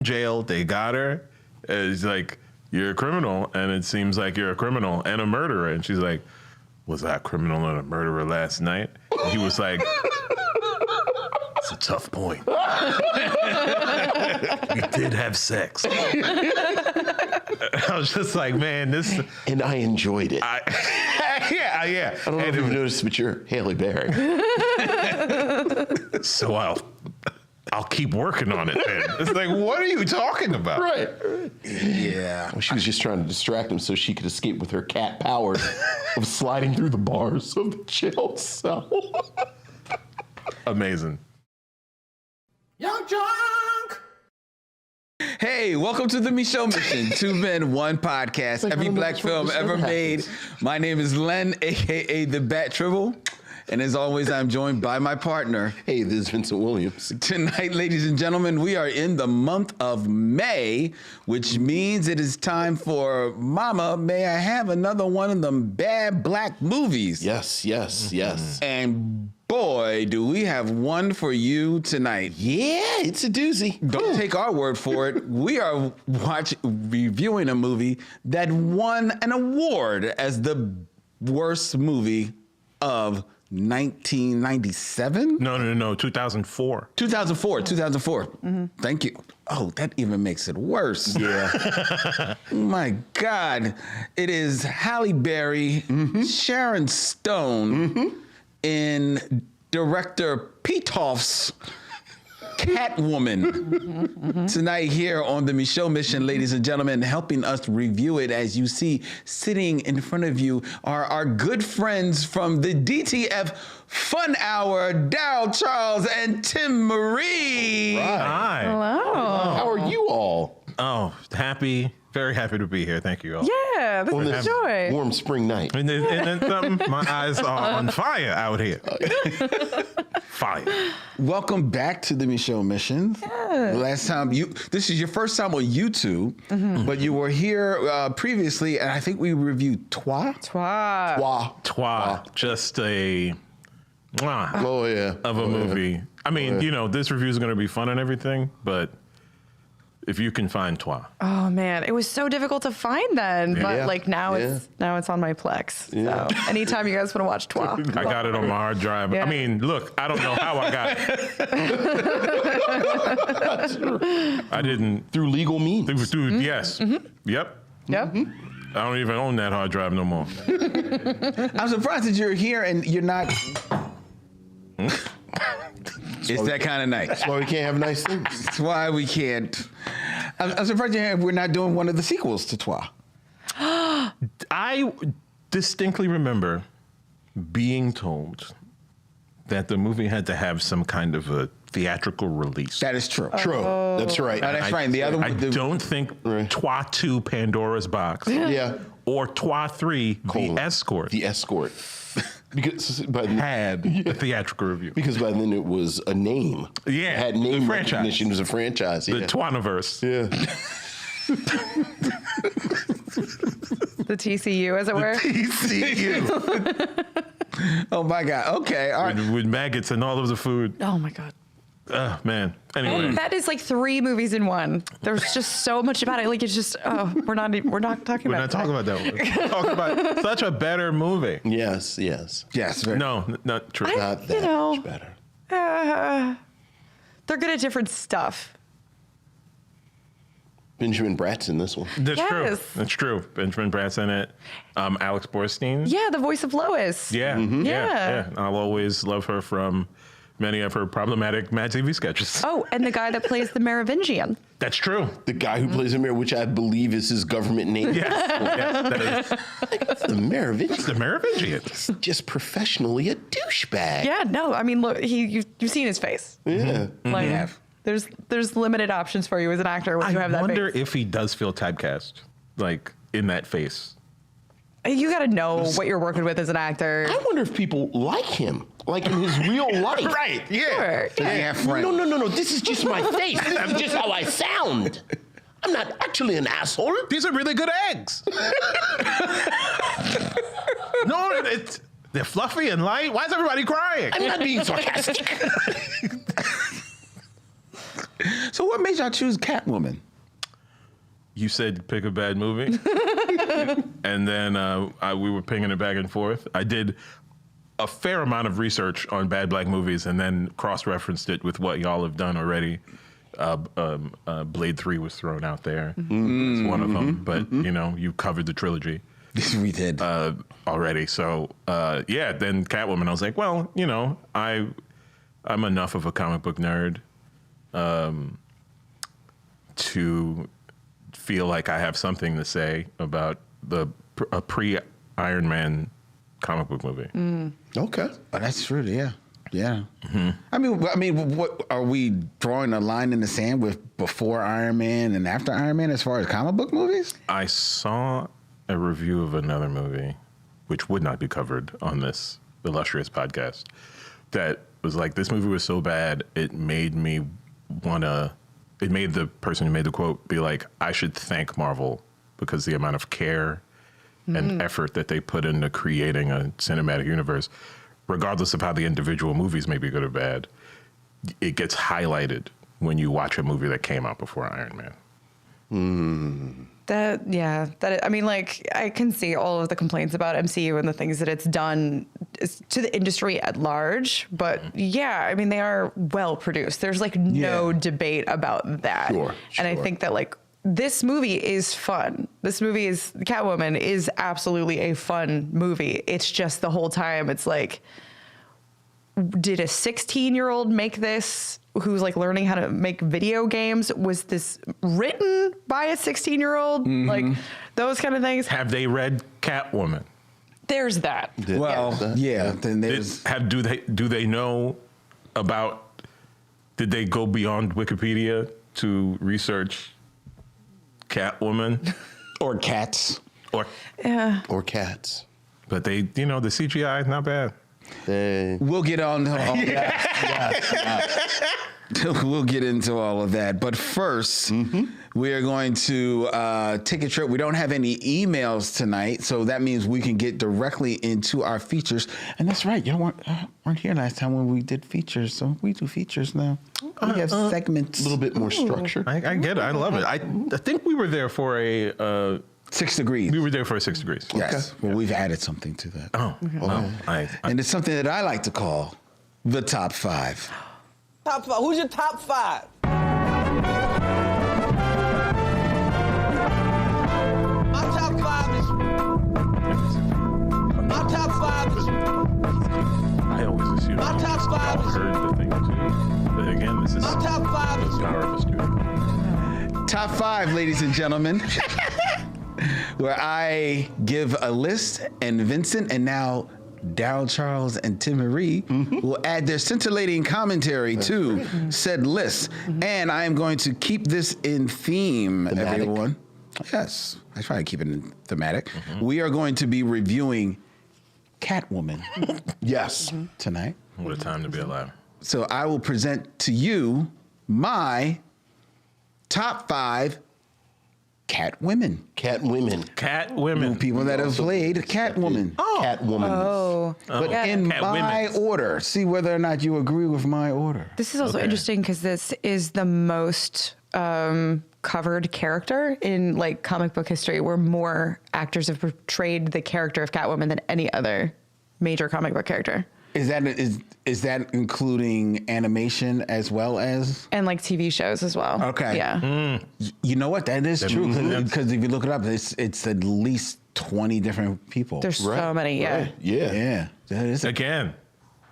jail. They got her. And he's like, you're a criminal, and it seems like you're a criminal and a murderer. And she's like, was I a criminal and a murderer last night? And he was like, it's a tough point. We did have sex. I was just like, man, this... And I enjoyed it. Yeah. I don't know if you've noticed, but you're Halle Berry. So I'll keep working on it then. It's like, what are you talking about? Right. Yeah. Well, she was just trying to distract him so she could escape with her cat powers of sliding through the bars of the jail cell. Amazing. Young Junk! Hey, welcome to the Micheaux Mission, 2 Men, 1 podcast, every black film ever made. My name is Len, a.k.a. The Bat Tribble. And as always, I'm joined by my partner. Hey, this is Vincent Williams. Tonight, ladies and gentlemen, we are in the month of May, which means it is time for Mama, May I Have Another One of them bad black movies. Yes. And boy, do we have one for you tonight. Yeah, it's a doozy. Don't take our word for it. We are reviewing a movie that won an award as the worst movie of 1997? No, 2004. 2004. Mm-hmm. Thank you. Oh, that even makes it worse. Yeah. Oh my God. It is Halle Berry, Sharon Stone, in director Pitoff's CATWOMAN. Tonight here on the Micheaux Mission, ladies and gentlemen, helping us review it, as you see sitting in front of you are our good friends from the DTF Fun Hour, Darryl, Charles, and Timaree. Hi. Hello. How are you all? Oh, very happy to be here. Thank you all. Yeah, this is joy. Warm spring night. And then my eyes are on fire out here. Fire. Welcome back to the Micheaux Mission. Yeah. Last time this is your first time on YouTube, but you were here previously, and I think we reviewed Trois. Trois. Just a mwah Oh, yeah. of a movie. I mean, this review is going to be fun and everything, but if you can find Trois. Oh man, it was so difficult to find then, Yeah. but now it's on my Plex. Yeah. So anytime you guys want to watch Trois, I got it on my hard drive. Yeah. I mean, look, I don't know how I got it. I didn't. Through legal means. Yes. Yep. Yep. I don't even own that hard drive no more. I'm surprised that you're here and you're not. It's that kind of night. That's why we can't have nice things. That's why we can't. I'm surprised we're not doing one of the sequels to Trois. I distinctly remember being told that the movie had to have some kind of a theatrical release. That is true. True. That's right. No, that's right. The other I one, don't think Trois 2 Pandora's Box Yeah. or Trois 3 The Escort The Escort. Because by then, had a theatrical review. because by then it was a name. Yeah, It had name the franchise. recognition. It was a franchise. The Yeah. Twaniverse. Yeah. The TCU, as it were. TCU. oh my God. Okay. All right. with maggots and all of the food. Oh my God. Oh, man. Anyway. And that is like 3 movies in one. There's just so much about it. Like it's just, we're not talking We're about not talking about that one. We're talking about such a better movie. Yes. Yes. No, not true. Not that much better. They're good at different stuff. Benjamin Bratt's in this one. That's true. Yes. That's true. Benjamin Bratt's in it. Alex Borstein. Yeah, the voice of Lois. Yeah. Yeah. I'll always love her from many of her problematic Mad TV sketches. Oh, and the guy that plays the Merovingian. That's true. The guy who plays him here, which I believe is his government name. Yes, that is. The Merovingian. The Merovingian. Just professionally a douchebag. Yeah, no, I mean, look, you've seen his face. Yeah. Like, there's limited options for you as an actor when you have I that wonder face. if he does feel typecast, like in that face. You got to know what you're working with as an actor. I wonder if people like him, like in his real life. Right. Yeah. Sure, yeah. Yeah, friend. No. This is just my face. This is just how I sound. I'm not actually an asshole. These are really good eggs. No, they're fluffy and light. Why is everybody crying? I'm not being sarcastic. So what made y'all choose Catwoman? You said pick a bad movie, and then we were pinging it back and forth. I did a fair amount of research on bad black movies, and then cross-referenced it with what y'all have done already. Blade 3 was thrown out there. It's one of them, but you covered the trilogy. We did Already. So then Catwoman. I was like, well, I'm enough of a comic book nerd to feel like I have something to say about a pre-Iron Man comic book movie. Okay. Oh, that's true. Yeah. I mean, what are we drawing a line in the sand with before Iron Man and after Iron Man as far as comic book movies? I saw a review of another movie, which would not be covered on this illustrious podcast, that was like, this movie was so bad, it made me it made the person who made the quote be like, I should thank Marvel because the amount of care and effort that they put into creating a cinematic universe, regardless of how the individual movies may be good or bad, it gets highlighted when you watch a movie that came out before Iron Man. I mean, like, I can see all of the complaints about MCU and the things that it's done to the industry at large, but yeah, I mean, they are well produced. There's like no debate about that. Sure. And I think that like this movie is fun. This movie is Catwoman is absolutely a fun movie. It's just the whole time it's like, did a 16-year-old make this who's like learning how to make video games? Was this written by a 16-year-old? Like those kind of things. Have they read Catwoman? There's that. Well, yeah. Then there's Do they know about? Did they go beyond Wikipedia to research Catwoman Or cats. or? Or cats. But they, the CGI is not bad. we'll get on to all that. We'll get into all of that. But first, we are going to take a trip. We don't have any emails tonight, so that means we can get directly into our features. And that's right. Y'all weren't here last time when we did features, so we do features now. We have segments. A little bit more structure. I get it. I love it. I think we were there for a 6 degrees. we were there for a 6 degrees. Yes. Well, we've added something to that. I And it's something that I like to call the top 5. Top 5. Who's your top 5? My top 5 is. My top 5 is. I always assume My top 5 y'all is. heard the thing too. But again, this is My top 5 is. the power of a studio. Top 5, ladies and gentlemen, where I give a list and Vincent and now Darryl, Charles, and Timaree will add their scintillating commentary to said list. And I am going to keep this in theme, Thematic. everyone. Yes, I try to keep it in thematic. We are going to be reviewing Catwoman Yes. tonight. What a time to be alive. So I will present to you my top 5 Catwomen. Catwomen. People People that have played Catwoman. Catwoman. Oh, But yeah. in my Catwomen. order. See whether or not you agree with my order. This is also Okay. interesting because this is the most covered character in like comic book history, where more actors have portrayed the character of Catwoman than any other major comic book character. Is that including animation as well as? And like TV shows as well. Okay. Yeah. You know what? That is true Mhm. because if you look it up, it's at least 20 different people. There's so many. Yeah. Right. Yeah. yeah. That is Again,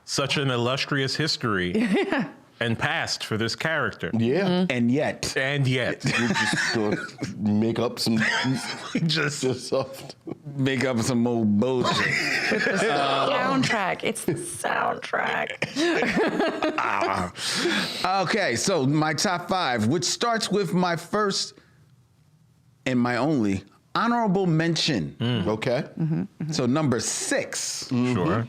such an illustrious history and past for this character. Yeah. And yet, And yet, We're just going to make up some just stuff. make up some more bullshit. Soundtrack. It's the soundtrack. Okay, so my top 5, which starts with my first and my only honorable mention. Okay. So number 6 sure.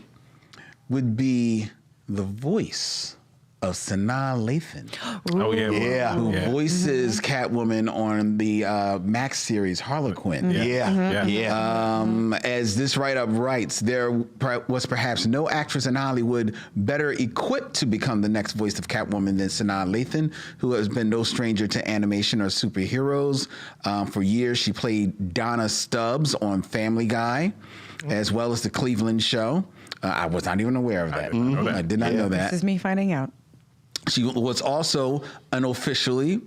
would be the voice of Sanaa Lathan, Oh yeah. Yeah. who Yeah. voices Catwoman on the Max series Harlequin. Yeah. As this write-up writes, there was perhaps no actress in Hollywood better equipped to become the next voice of Catwoman than Sanaa Lathan, who has been no stranger to animation or superheroes. For years, she played Donna Stubbs on Family Guy, as well as The Cleveland Show. I was not even aware of that. I did not know that. This is me finding out. She was also unofficially,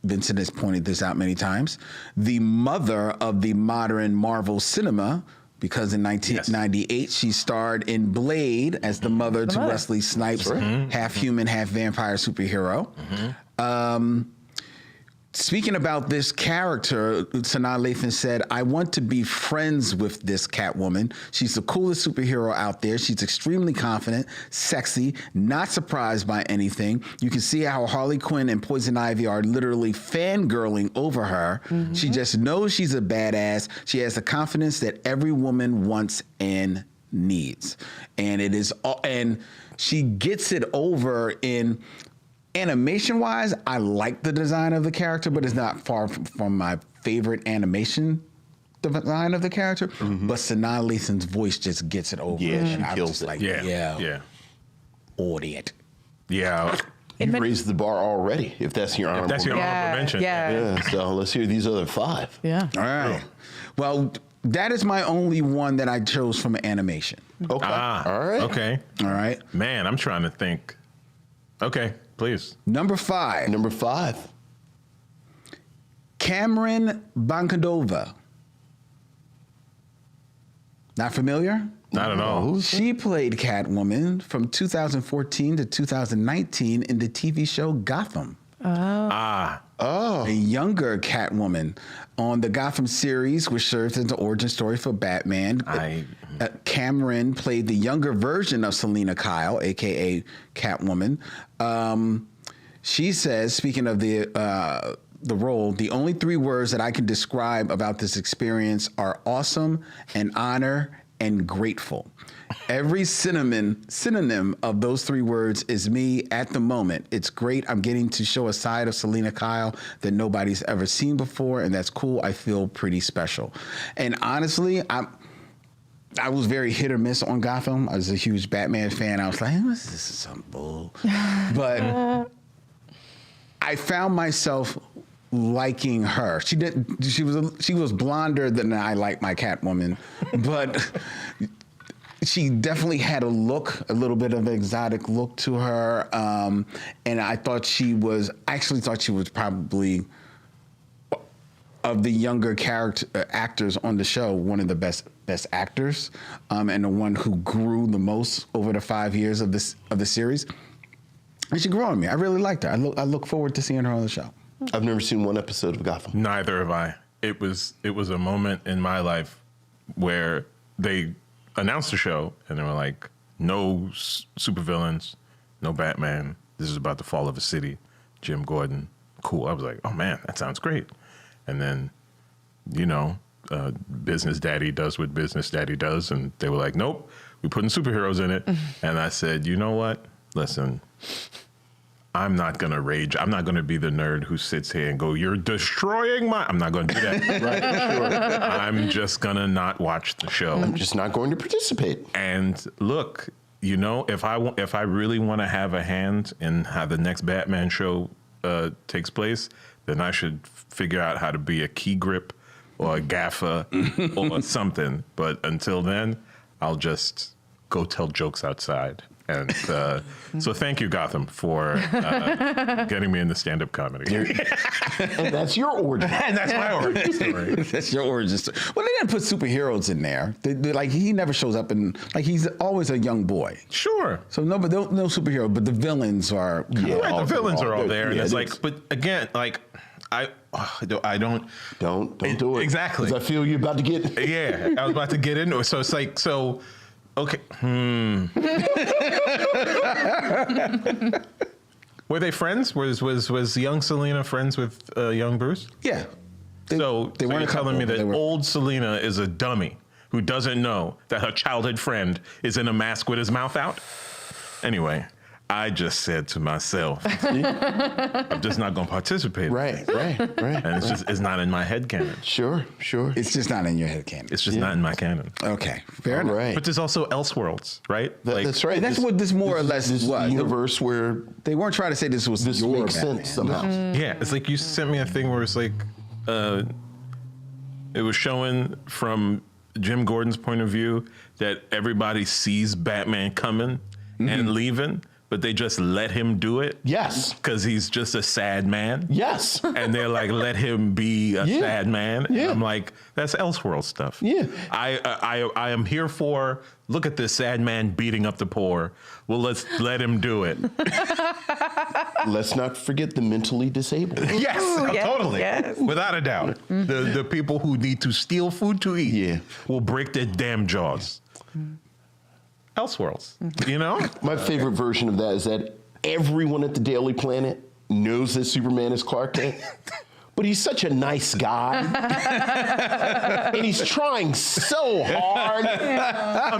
Vincent has pointed this out many times, the mother of the modern Marvel cinema, because in 1998 she starred in Blade as the mother to Wesley Snipes, half human, half vampire superhero. Speaking about this character, Sanaa Lathan said, "I want to be friends with this Catwoman. She's the coolest superhero out there. She's extremely confident, sexy, not surprised by anything. You can see how Harley Quinn and Poison Ivy are literally fangirling over her. She just knows she's a badass. She has the confidence that every woman wants and needs." And it is, and she gets it over in... Animation-wise, I like the design of the character, but it's not far from my favorite animation design of the character. But Sanaa Lathan's voice just gets it over. Yeah, and she I'm kills just it. like, Yeah. Idiot. Yeah. You raised the bar already, if that's your honorable That's your honorable mention. Yeah, so let's hear these other 5. Yeah. All right. Well, that is my only one that I chose from animation. Okay. All right. Okay. All right. Man, I'm trying to think. Okay, please. Number 5, Number 5. Cameron Bankadova. Not familiar? Not at all. She played Catwoman from 2014 to 2019 in the TV show Gotham. A younger Catwoman on the Gotham series, which serves as the origin story for Batman. Cameron played the younger version of Selena Kyle, aka Catwoman. She says, speaking of the role, the only 3 words that I can describe about this experience are awesome and honor and grateful. Every synonym of those 3 words is me at the moment. It's great. I'm getting to show a side of Selena Kyle that nobody's ever seen before, and that's cool. I feel pretty special. And honestly, I was very hit or miss on Gotham. I was a huge Batman fan. I was like, this is some bull. But I found myself liking her. She was blonder than I like my Catwoman, but she definitely had a little bit of an exotic look to her. And I actually thought she was probably, of the younger actors on the show, one of the best actors, and the one who grew the most over the 5 years of the series. And she grew on me. I really liked her. I look forward to seeing her on the show. I've never seen one episode of Gotham. Neither have I. It was a moment in my life where they announced the show and they were like, no supervillains, no Batman. This is about the fall of a city. Jim Gordon. Cool. I was like, oh man, that sounds great. And then, Business Daddy does what Business Daddy does. And they were like, nope, we're putting superheroes in it. And I said, you know what? Listen, I'm not going to rage. I'm not going to be the nerd who sits here and go, you're destroying my... I'm not going to do that. Right, sure. I'm just going to not watch the show. I'm just not going to participate. And look, if I really want to have a hand in how the next Batman show takes place, then I should figure out how to be a key grip or a gaffer or something. But until then, I'll just go tell jokes outside. And so thank you, Gotham, for getting me into stand-up comedy. And that's your origin. And that's my origin story. That's your origin story. Well, they didn't put superheroes in there. Like, he never shows up, and like, he's always a young boy. Sure. So no superhero, but the villains are. Right, the villains are all there. And Yeah, it's it like, is. but again, like, I don't. Don't do it. Exactly. Because I feel you're about to get... Yeah, I was about to get into it. So it's like, okay. Were they friends? Was young Selena friends with young Bruce? Yeah. They weren't a telling me couple, that they were- old Selena is a dummy who doesn't know that her childhood friend is in a mask with his mouth out? Anyway, I just said to myself, I'm just not going to participate. Right. And it's not in my head canon. Sure. It's just not in your head canon. It's just not in my canon. Okay, fair enough. Right. But there's also Elseworlds, right? That's right. That's what this more or less this was. universe where They weren't trying to say this was this your makes Batman. sense somehow. Yeah, it's like you sent me a thing where it's like, it was showing from Jim Gordon's point of view that everybody sees Batman coming and leaving, but they just let him do it. Yes. Because he's just a sad man. Yes. And they're like, let him be a sad man. Yeah. And I'm like, that's Elseworld stuff. Yeah. I am here for, look at this sad man beating up the poor. Well, let's let him do it. Let's not forget the mentally disabled. Yes, yes, totally. yes. Without a doubt. The people who need to steal food to eat Yeah. will break their damn jaws. Elseworlds, you know? My favorite version of that is that everyone at the Daily Planet knows that Superman is Clark Kent, but he's such a nice guy. And he's trying so hard.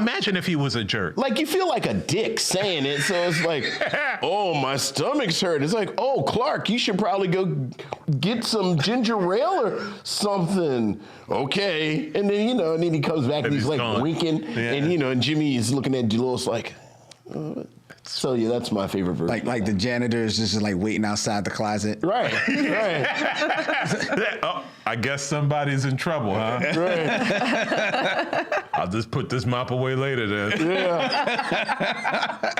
Imagine if he was a jerk. Like, you feel like a dick saying it, so it's like, oh, my stomach's hurt. It's like, oh, Clark, you should probably go get some ginger ale or something. Okay. And then, and then he comes back and he's like gone. winking. Yeah. And, and Jimmy is looking at Dolores like, so yeah, that's my favorite version. Like the janitor is just like waiting outside the closet. Right. Oh, I guess somebody's in trouble, huh? Right. I'll just put this mop away later then. Yeah.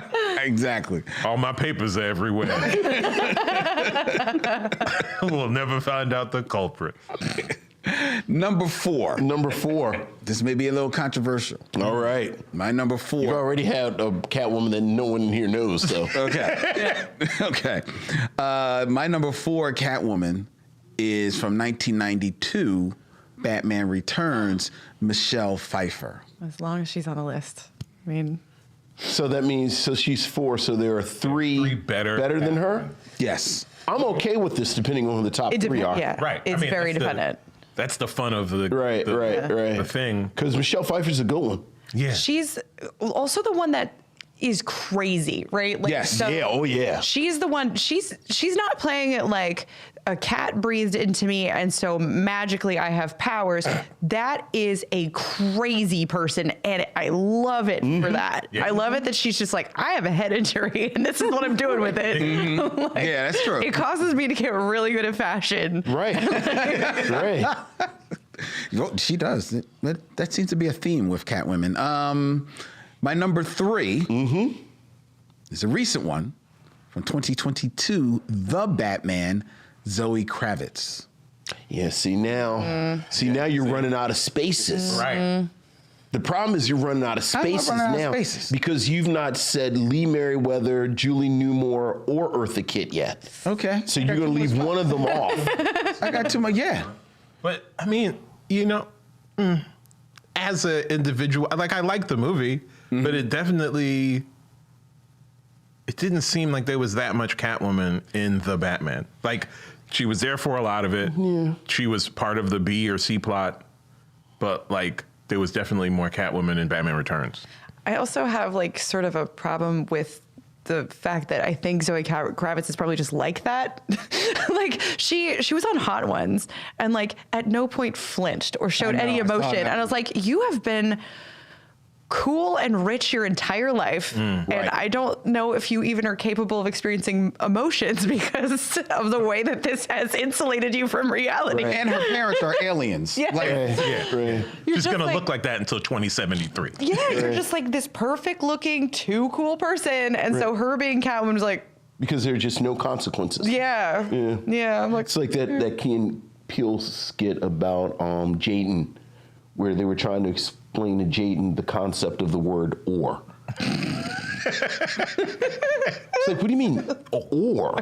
Exactly. All my papers are everywhere. We'll never find out the culprit. Number 4. Number 4. This may be a little controversial. All right. My number 4. You've already had a Catwoman that no one here knows, so. Okay. Okay. My number 4 Catwoman is from 1992, Batman Returns, Michelle Pfeiffer. As long as she's on the list. I mean, So that means, she's 4, so there are 3 better than her? Yes. I'm okay with this depending on who the top 3 are. yeah, Right. it's very dependent. That's the fun of the Right. the thing. Because Michelle Pfeiffer's a good one. Yeah. She's also the one that is crazy, right? Like, Yes. Yeah, oh yeah. She's the one. She's not playing it like a cat breathed into me, and so magically I have powers. That is a crazy person, and I love it for that. Yeah. I love it that she's just like, I have a head injury, and this is what I'm doing with it. Like, Yeah, that's true. It causes me to get really good at fashion. Right. Right. She does. That seems to be a theme with Catwomen. My number 3 is a recent one from 2022, The Batman, Zoe Kravitz. Yeah, see now you're running out of spaces. Right. The problem is you're running out of spaces running out of now spaces? because you've not said Lee Merriweather, Julie Newmar, or Eartha Kitt yet. Okay. So you're going to leave one of them off. I got too much. Yeah. But I mean, as an individual, I like the movie, but it definitely, it didn't seem like there was that much Catwoman in the Batman. Like, she was there for a lot of it. Yeah. She was part of the B or C plot, but like, there was definitely more Catwoman in Batman Returns. I also have like sort of a problem with the fact that I think Zoe Kravitz is probably just like that. Like she was on Hot Ones and like at no point flinched or showed any emotion. And I was like, you have been cool and rich your entire life. And I don't know if you even are capable of experiencing emotions because of the way that this has insulated you from reality. Right. And her parents are aliens. Yeah. Like, Yeah. Right. You're She's just gonna like- look like that until 2073. Yeah, you're just like this perfect looking, too cool person. And so her being Catwoman was like, Because there are just no consequences. yeah. I'm like, It's like that Key and Peele skit about Jaden, where they were trying to explain to Jaden the concept of the word or. It's like, what do you mean or?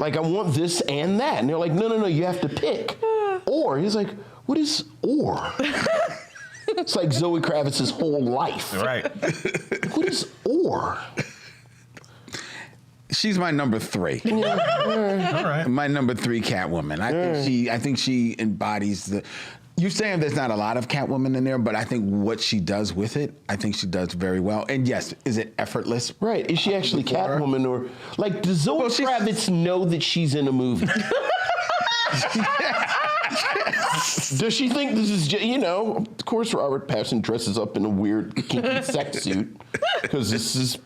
Like, I want this and that. And they're like, no, you have to pick. Or. He's like, what is or? It's like Zoe Kravitz's whole life. Right. What is or? she's my number 3. All right. My number 3 Catwoman. I think she embodies the. You're saying there's not a lot of Catwoman in there, but I think what she does with it, I think she does very well. And yes, is it effortless? Right. Is she actually Catwoman, or like does Zoe Kravitz know that she's in a movie? Does she think this is just, of course Robert Pattinson dresses up in a weird kinky sex suit because this is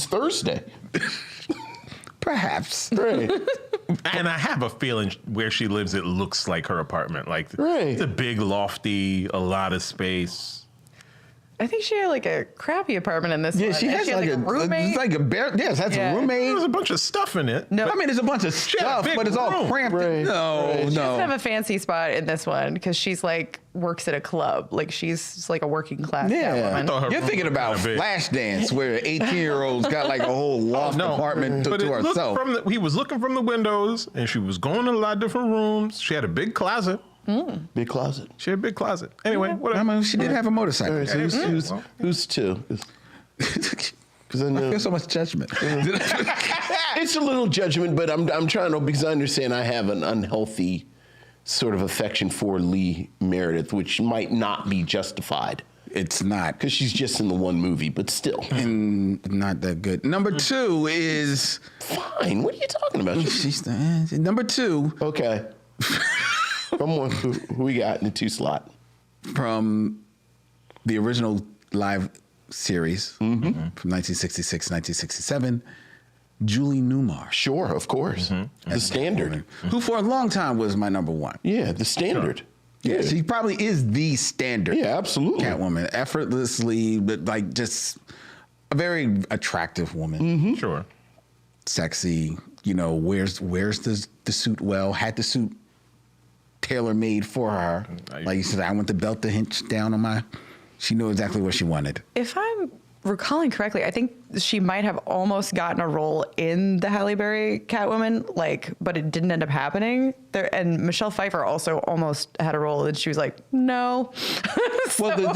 Thursday. Perhaps. Right. And I have a feeling where she lives, it looks like her apartment. Like, it's a big, lofty, a lot of space. I think she had like a crappy apartment in this one. She has like a roommate. It's like a bear. Yes, that's a roommate. There's a bunch of stuff in it. No, I mean, there's a bunch of stuff, big but it's all room. cramped. Right. No, She doesn't have no. a fancy spot in this one because she's like works at a club. Like she's like a working class Yeah, Catwoman. her you're room thinking was about kinda big. Flashdance, where 18-year-olds got like a whole loft apartment but to it looked herself. he was looking from the windows, and she was going to a lot of different rooms. She had a big closet. Big closet. She had a big closet. Anyway, whatever. I mean, she did have a motorcycle. All right, so who's two? Because I know I feel so much judgment. it's a little judgment, but I'm trying to, because I understand I have an unhealthy sort of affection for Lee Meredith, which might not be justified It's not. because she's just in the one movie, but still. And not that good. Number two is Fine. What are you talking about? she's number two Okay. Come on. Who we got in the two slot? from the original live series from 1966, 1967. Julie Newmar, Sure, of course. The standard. who for a long time was my number one. Yeah, the standard. Yeah, she probably is the standard. Yeah, absolutely. Catwoman, effortlessly, but like just a very attractive woman. Sure. Sexy, wears the suit well, had the suit tailor-made for her. Like you said, I want the belt to hinge down on she knew exactly what she wanted. If I'm recalling correctly, I think she might have almost gotten a role in the Halle Berry Catwoman, but it didn't end up happening. And Michelle Pfeiffer also almost had a role, and she was like, no. Well,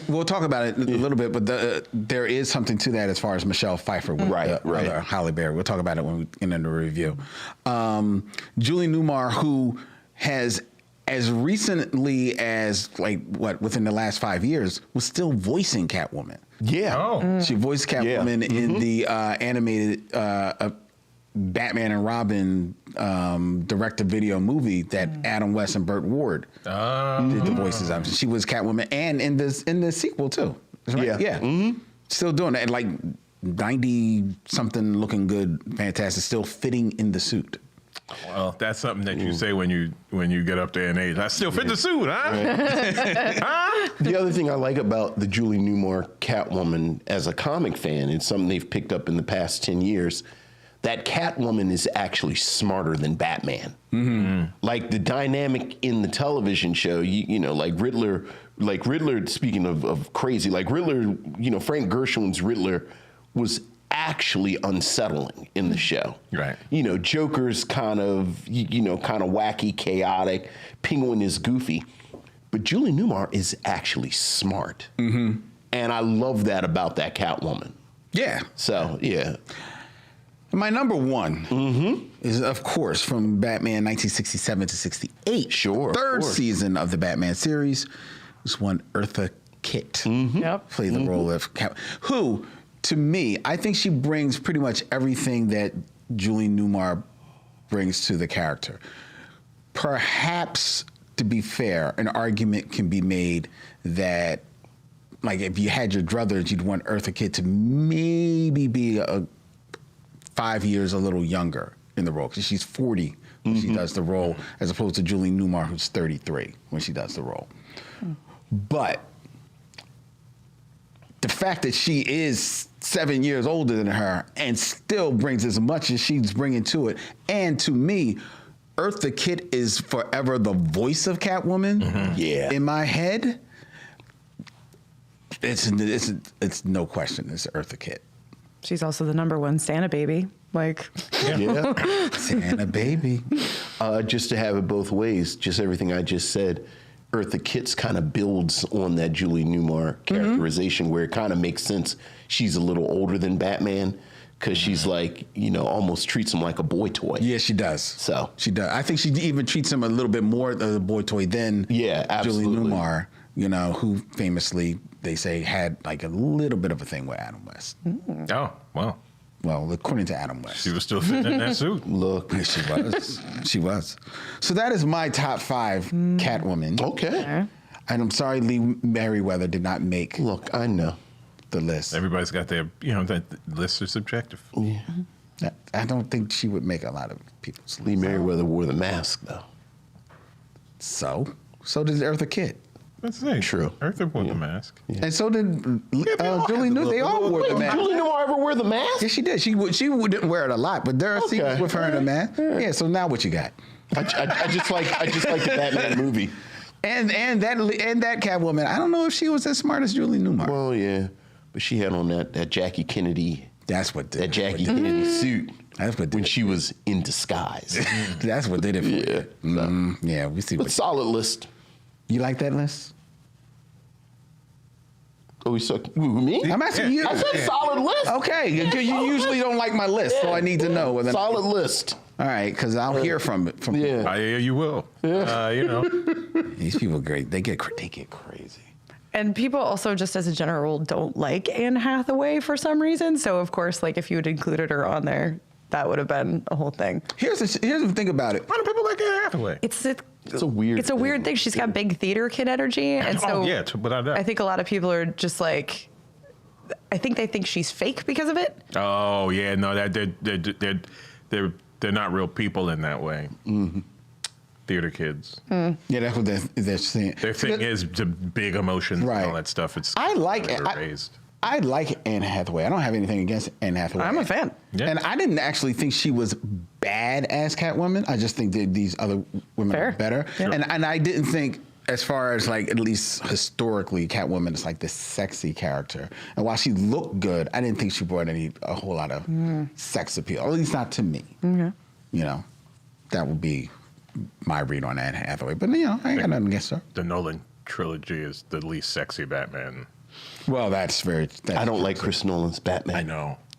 we'll talk about it a little bit, but there is something to that as far as Michelle Pfeiffer with Right. Halle Berry. We'll talk about it when we get into the review. Julie Newmar, who has, as recently as within the last 5 years, was still voicing Catwoman. Yeah. Oh. She voiced Catwoman in the animated Batman and Robin direct-to-video movie that Adam West and Burt Ward did the voices of. She was Catwoman, and in the sequel too. Right? Yeah. Still doing it, like 90-something, looking good, fantastic, still fitting in the suit. Well, that's something that you say when you get up there in age. I still fit the suit, huh? Huh? The other thing I like about the Julie Newmar Catwoman as a comic fan, it's something they've picked up in the past 10 years, that Catwoman is actually smarter than Batman. Mm-hmm. Like the dynamic in the television show, like Riddler, speaking of crazy, like Riddler, Frank Gershwin's Riddler was actually unsettling in the show. Right. Joker's kind of wacky, chaotic. Penguin is goofy. But Julie Newmar is actually smart. Mm-hmm. And I love that about that Catwoman. Yeah. So, yeah. My number one is, of course, from Batman 1967 to 68. Sure, of Third course. season of the Batman series was one Eartha Kitt. Yep. Played the role of who, to me, I think she brings pretty much everything that Julie Newmar brings to the character. Perhaps, to be fair, an argument can be made that, if you had your druthers, you'd want Eartha Kitt to maybe be 5 years a little younger in the role, because she's 40 when she does the role, as opposed to Julie Newmar, who's 33 when she does the role. But the fact that she is 7 years older than her and still brings as much as she's bringing to it, and to me, Eartha Kitt is forever the voice of Catwoman. Yeah. In my head, it's no question, it's Eartha Kitt. She's also the number one Santa baby. Yeah. Santa baby. Just to have it both ways, just everything I just said, Eartha Kitt kind of builds on that Julie Newmar characterization where it kind of makes sense. She's a little older than Batman because she's like, almost treats him like a boy toy. Yeah, she does. So she does. I think she even treats him a little bit more of a boy toy than absolutely. Julie Newmar, who famously, they say, had like a little bit of a thing with Adam West. Oh, wow. Well, according to Adam West. She was still fitting in that suit. Look. She was. She was. So that is my top 5 Catwoman. Okay. And I'm sorry Lee Merriweather did not make Look, I know. the list. Everybody's got their, that lists are subjective. Yeah. I don't think she would make a lot of people's Lee list. Merriweather wore the mask, though. So did Eartha Kitt. That's the thing. True. Arthur wore the mask. And so did Julie Newmar. They all wore the mask. Julie Newmar ever wear the mask? Yeah, she did. She didn't wear it a lot, but there are scenes with her in a mask. Yeah. So now what you got? I just like the Batman movie. And that Catwoman. I don't know if she was as smart as Julie Newmar. Well, yeah, but she had on that Jackie Kennedy. That's what did That Jackie Kennedy suit. That's what did when it. she was in disguise. That's what did it for you. Yeah, we see. But What solid list. you like that list? Oh, we suck. Who, me? I'm asking you. I said solid list. Okay, you usually don't like my list, so I need to know whether. Solid list. All right, because I'll hear from it. From Yeah. I hear you will. these people, are great. They get crazy. And people also, just as a general, don't like Anne Hathaway for some reason. So, of course, like if you had included her on there, that would have been a whole thing. Here's the thing about it. Why do people like Anne Hathaway? It's a weird It's a weird thing. She's got big theater kid energy, and so without that. I think a lot of people are just like, I think they think she's fake because of it. Oh yeah, no, that they're not real people in that way. Mm-hmm. Theater kids. Yeah, that's what they're saying. Their thing is the big emotions and all that stuff. It's I like it. raised. I like Anne Hathaway. I don't have anything against Anne Hathaway. I'm a fan. Yeah. And I didn't actually think she was bad as Catwoman. I just think that these other women are better. Yeah. And I didn't think, as far as like at least historically, Catwoman is like this sexy character. And while she looked good, I didn't think she brought a whole lot of sex appeal. Or at least not to me. That would be my read on Anne Hathaway. But I ain't got nothing against her. The Nolan trilogy is the least sexy Batman. Well, that's I don't like Chris Nolan's Batman.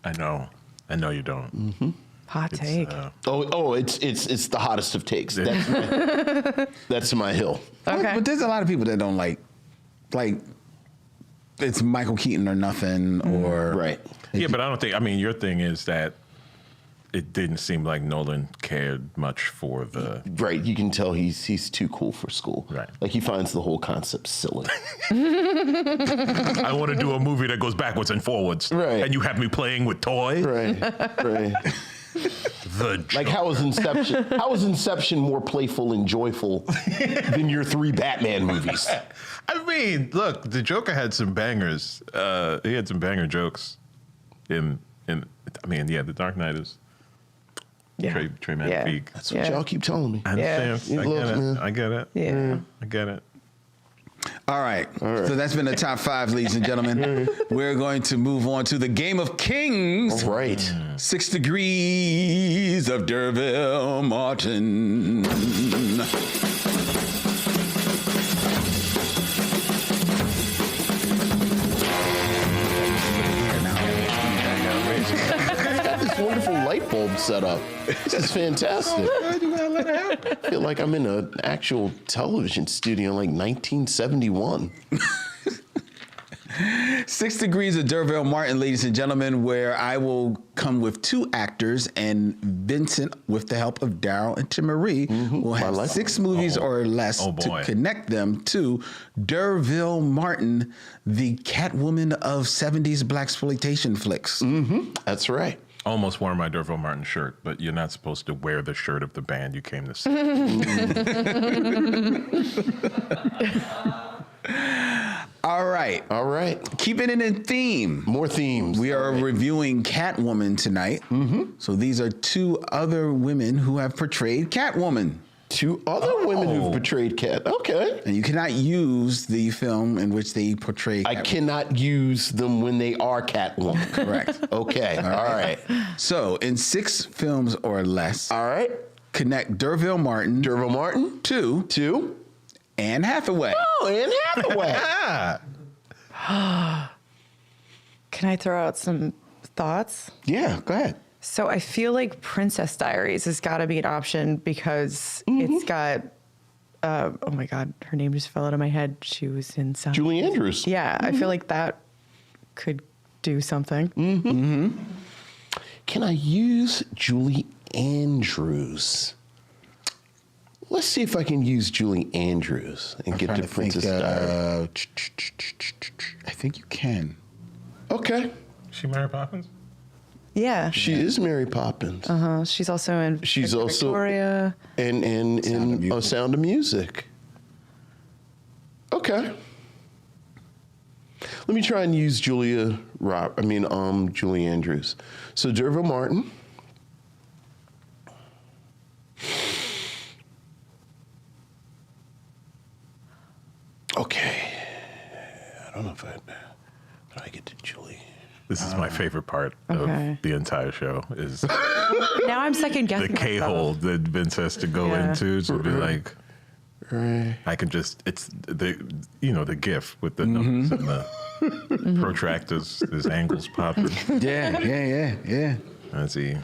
I know you don't. Mm-hmm. Hot take. It's the hottest of takes. That's my hill. Okay. But there's a lot of people that don't like it's Michael Keaton or nothing, or Right. Yeah, but I don't think. I mean, your thing is that it didn't seem like Nolan cared much for the. Right. You can tell he's too cool for school. Right. Like he finds the whole concept silly. I want to do a movie that goes backwards and forwards. Right. And you have me playing with toys. Right. Like how was Inception? How was Inception more playful and joyful than your 3 Batman movies? I mean, look, the Joker had some bangers. He had some banger jokes. The Dark Knight is Trey Magnifique. That's what y'all keep telling me. I understand. Yeah. I get it. Yeah. I get it. All right. So that's been the top 5, ladies and gentlemen. We're going to move on to the Game of Kings. All right. 6 Degrees of Derville Martin. This wonderful light bulb set up. This is fantastic. I feel like I'm in an actual television studio in like 1971. 6 Degrees of Derville Martin, ladies and gentlemen, where I will come with 2 actors, and Vincent, with the help of Darryl and Timaree, will have 6 movies or less to connect them to Derville Martin, the Catwoman of 70s blaxploitation flicks. That's right. Almost wore my Derville Martin shirt, but you're not supposed to wear the shirt of the band you came to see. All right. Keeping it in theme. More themes. We are reviewing Catwoman tonight. So these are 2 other women who have portrayed Catwoman. 2 other women who've portrayed Cat. Okay. And you cannot use the film in which they portray Catwoman. I cannot use them when they are Catwoman. Correct. Okay. All right. So in 6 films or less, All right. connect Derville Martin to Anne Hathaway. Oh, Anne Hathaway. Can I throw out some thoughts. Yeah, go ahead. So I feel like Princess Diaries has got to be an option because it's got, oh my God, her name just fell out of my head. She was in Sound. Julie Andrews. Yeah, I feel like that could do something. Can I use Julie Andrews? Let's see if I can use Julie Andrews and get to Princess Diaries. I think you can. Okay. She Mary Poppins? Yeah. She is Mary Poppins. She's also in She's also Victoria. and in Sound of Music. Okay. Let me try and use Julie Andrews. So Derville Martin. Okay. I don't know if how do I get to Julie? This is my favorite part Okay. of the entire show is Now I'm second the guessing. K-hole that Vince has to go Yeah. into to be like, Right. I can just, it's the GIF with the numbers and the protractors, there's angles popping. Yeah. I see.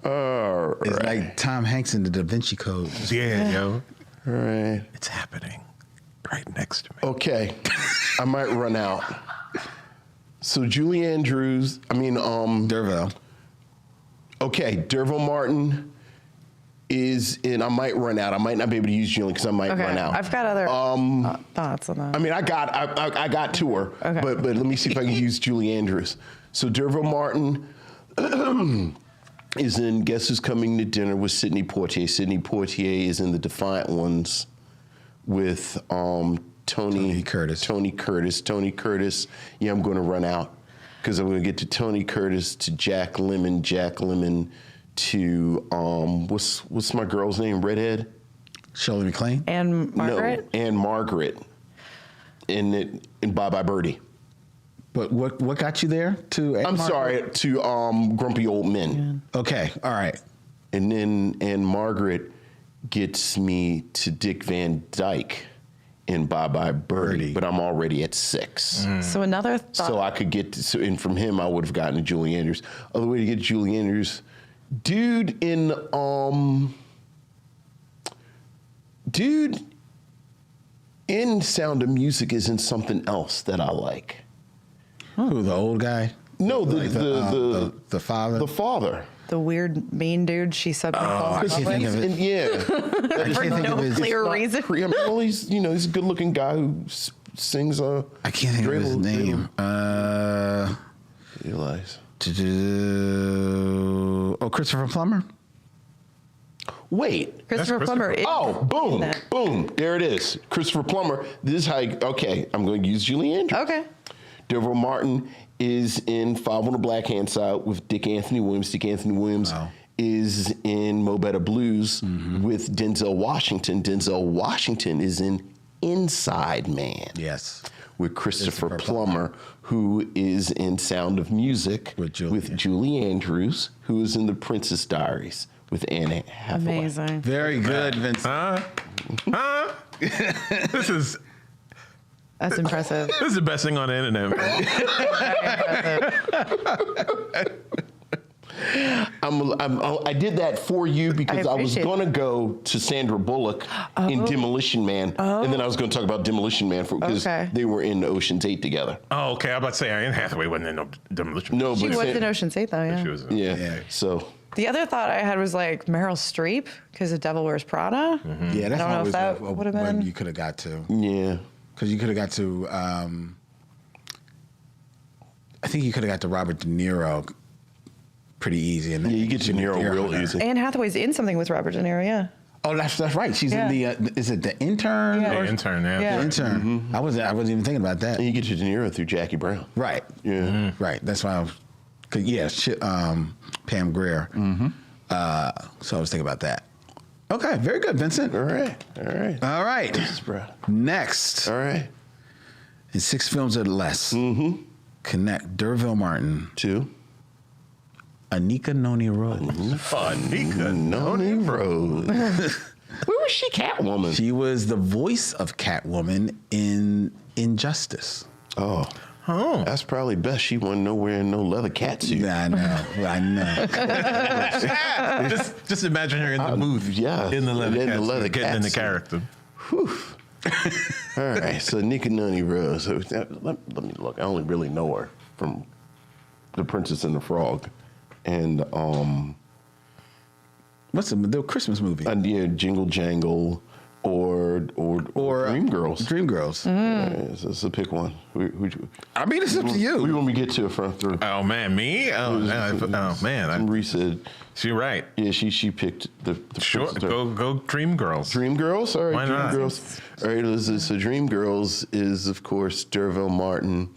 It's like Tom Hanks in the Da Vinci Code. Yeah, yo. Right. It's happening right next to me. Okay. I might run out. So Julie Andrews, Derville. Okay, Derville Martin is in. I might run out. I might not be able to use Julie because I might Okay, run out. I've got other thoughts on that. I got to her, Okay. but let me see if I can use Julie Andrews. So Derville Martin is in Guess Who's Coming to Dinner with Sidney Poitier. Sidney Poitier is in The Defiant Ones with Tony Curtis. Tony Curtis. Yeah, I'm going to run out because I'm going to get to Tony Curtis, to Jack Lemmon, to what's my girl's name? Redhead. Shirley MacLaine. And Margaret? No, and Margaret. In Bye Bye Birdie. But what got you there to? I'm sorry, to Grumpy Old Men. Okay, all right. And Margaret gets me to Dick Van Dyke in Bye Bye Birdie, but I'm already at 6. So another thought. So I could get to, and from him I would have gotten to Julie Andrews. Other way to get Julie Andrews, dude in Sound of Music is in something else that I like. Who, the old guy? No, The father. the father. The weird mean dude she suddenly falls in love think with. of it. And yeah. For can't think no of his- clear Not reason. well, he's a good-looking guy who sings. I can't think of his name. Realize. Christopher Plummer. Wait. Christopher Plummer. is Oh, boom, in that. boom. There it is. Christopher Plummer. This is how. I'm going to use Julie Andrews. Okay. Derville Martin is in Five on the Black Hand Side with Dick Anthony Williams. Dick Anthony Williams is in Mo Better Blues with Denzel Washington. Denzel Washington is in Inside Man. Yes. With Christopher Plummer, who is in Sound of Music With Julie Andrews, who is in The Princess Diaries with Anne Hathaway. Amazing. Very good, Vince. This is That's impressive. This is the best thing on the internet, man. I did that for you because I was appreciate going to go to Sandra Bullock in Demolition Man, and then I was going to talk about Demolition Man because they were in Ocean's 8 together. Oh, okay. I'm about to say Anne Hathaway wasn't in no Demolition. No, She but was in Ocean's 8, though, yeah. She was in yeah. So The other thought I had was like Meryl Streep because of Devil Wears Prada. Yeah, that's I don't know always if that would have been. you could have got to. yeah, Because you could have got to. I think you could have got to Robert De Niro pretty easy. And then you get De Niro real easy. Anne Hathaway's in something with Robert De Niro, yeah. Oh, that's right. She's in the. Is it The Intern? Yeah. The or- Intern, Yeah. The Intern. I wasn't even thinking about that. And you get to De Niro through Jackie Brown. Right. Yeah. Right. That's why I was. Pam Grier. So I was thinking about that. Okay. Very good, Vincent. All right. All right. Bro. Next. All right. In 6 films or less. Connect Derville Martin. 2. Anika Noni Rose. Anika Noni Rose. Where was she, Catwoman? She was the voice of Catwoman in Injustice. Oh. Oh. That's probably best. She wasn't nowhere in no leather catsuit. I know. Just imagine her in the movie. Yeah. In the leather In the catsuit, leather getting in the catsuit. character. All right, so Nicanoni Rose. So let me look. I only really know her from The Princess and the Frog, and What's the Christmas movie? yeah, Jingle Jangle, or Dreamgirls. Dreamgirls. So pick one. I mean, it's up to you. We want me to get to it front through. Oh man, me? Oh man, Marie said, she's right. yeah, she picked the Sure, Princess. go Dreamgirls. Dreamgirls? All right, Why not? Dreamgirls. All right, so Dreamgirls is, of course, Darryl Martin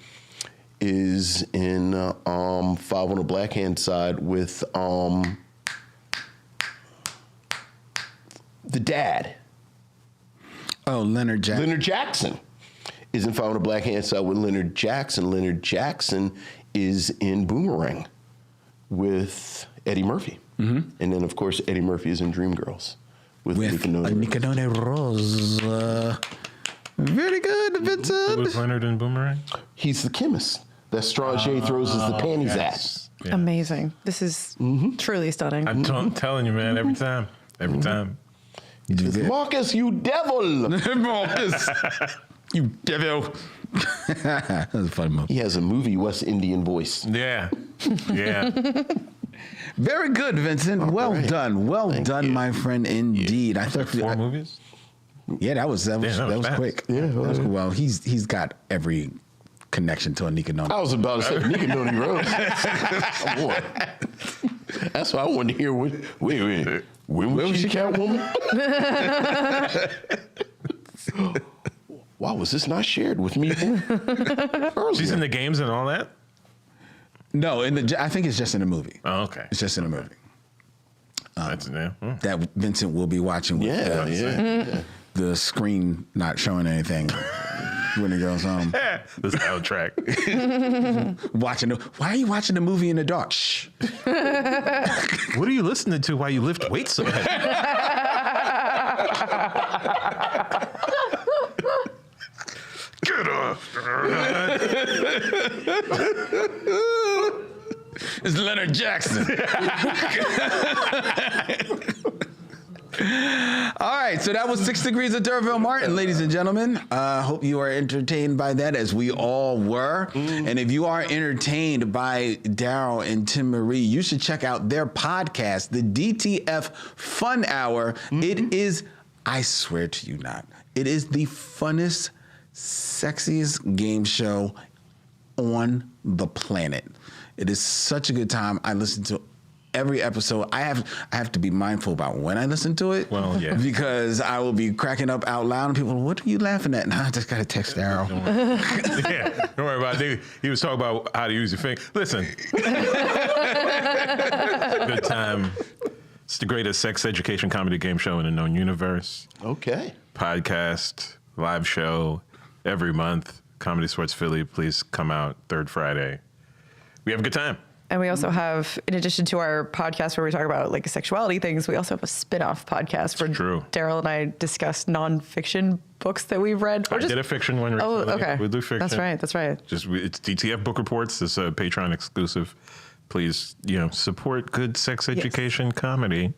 is in Five on the Black Hand Side with the dad. Oh, Leonard Jackson. Leonard Jackson is in Five on the Black Hand Side with Leonard Jackson. Leonard Jackson is in Boomerang with Eddie Murphy. And then, of course, Eddie Murphy is in Dreamgirls with Nicanoni Rose. Very good, Who Vincent. was Leonard in Boomerang? He's the chemist that Strange throws the panties at. Yeah. Amazing. This is truly stunning. I'm telling you, man, every time. Marcus, you devil! Marcus, you devil. That was a fun movie. He has a movie West Indian voice. Yeah. Very good, Vincent. Well right. done. Well Thank done, you. my friend, indeed. I thought 4 movies? Yeah, that was fast. quick. Yeah, that was cool. Well, he's got every connection to a Nicanoni. I was about to say Nicanoni Rose. Come on. That's why I wanted to hear. Wait. When was she Catwoman? Why was this not shared with me earlier? She's in the games and all that? No, I think it's just in the movie. Oh, okay. It's just in the movie That's that Vincent will be watching with Yeah. the screen not showing anything when he goes home. The soundtrack. Why are you watching the movie in the dark? Shh. What are you listening to while you lift weights so heavy? Get up. It's Leonard Jackson. All right, so that was 6 Degrees of Darryl Martin, ladies and gentlemen. Hope you are entertained by that, as we all were. And if you are entertained by Darryl and Timaree, you should check out their podcast, the DTF Fun Hour. It is, I swear to you not, it is the funnest, sexiest game show on the planet. It is such a good time. I listen to every episode. I have to be mindful about when I listen to it. Well, yeah. Because I will be cracking up out loud and people, what are you laughing at? And I just got to text Darryl. Don't worry about it. He was talking about how to use your finger. Listen. Good time. It's the greatest sex education comedy game show in the known universe. Okay. Podcast, live show, every month. Comedy Sports Philly, please come out 3rd Friday. We have a good time. And we also have, in addition to our podcast where we talk about like sexuality things, we also have a spin-off podcast where True. Darryl and I discuss nonfiction books that we've read. I did a fiction one recently. Oh, okay. We do fiction. That's right. It's DTF Book Reports. It's a Patreon exclusive. Please, support good sex education comedy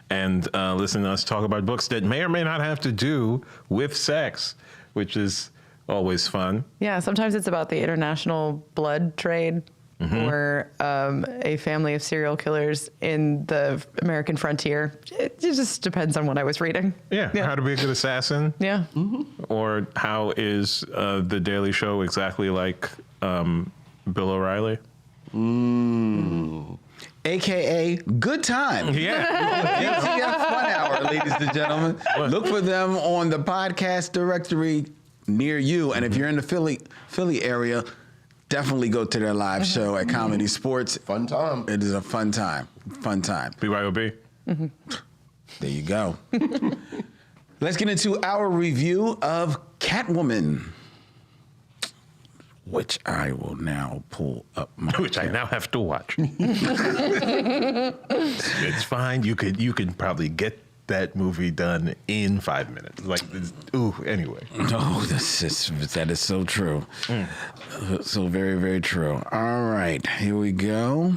and listen to us talk about books that may or may not have to do with sex, which is always fun. Yeah, sometimes it's about the international blood trade or a family of serial killers in the American frontier. It just depends on what I was reading. Yeah, how to be a good assassin. Yeah. Or how is The Daily Show exactly like Bill O'Reilly? AKA Good Time. Yeah. DTF Fun Hour, ladies and gentlemen. Look for them on the podcast directory near you. And if you're in the Philly area, definitely go to their live show at Comedy Sports. Fun time. It is a fun time. Fun time. BYOB. There you go. Let's get into our review of Catwoman, which I will now pull up my Which I now have to watch. It's fine. You could probably get that movie done in 5 minutes. Like, anyway. Oh, that is so true. So very, very true. All right, here we go.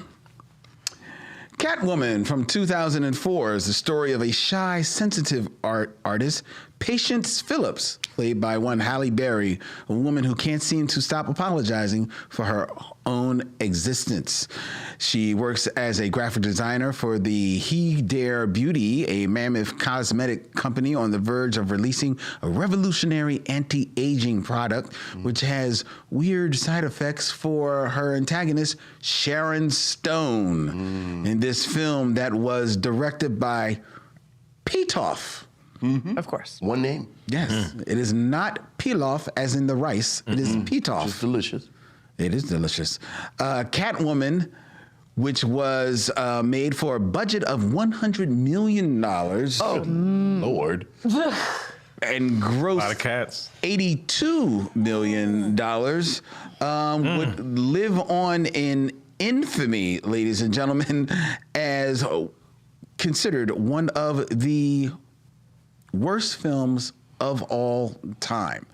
Catwoman from 2004 is the story of a shy, sensitive artist, Patience Phillips, played by one Halle Berry, a woman who can't seem to stop apologizing for her own existence. She works as a graphic designer for the He Dare Beauty, a mammoth cosmetic company on the verge of releasing a revolutionary anti-aging product, which has weird side effects for her antagonist, Sharon Stone, in this film that was directed by Pitoff. Of course. One name. Yes, it is not pilaf as in the rice. It is pitoff. It's delicious. It is delicious. Catwoman, which was made for a budget of $100 million. Oh, Lord. And A lot grossed of cats. $82 million, would live on in infamy, ladies and gentlemen, as considered one of the worst films of all time.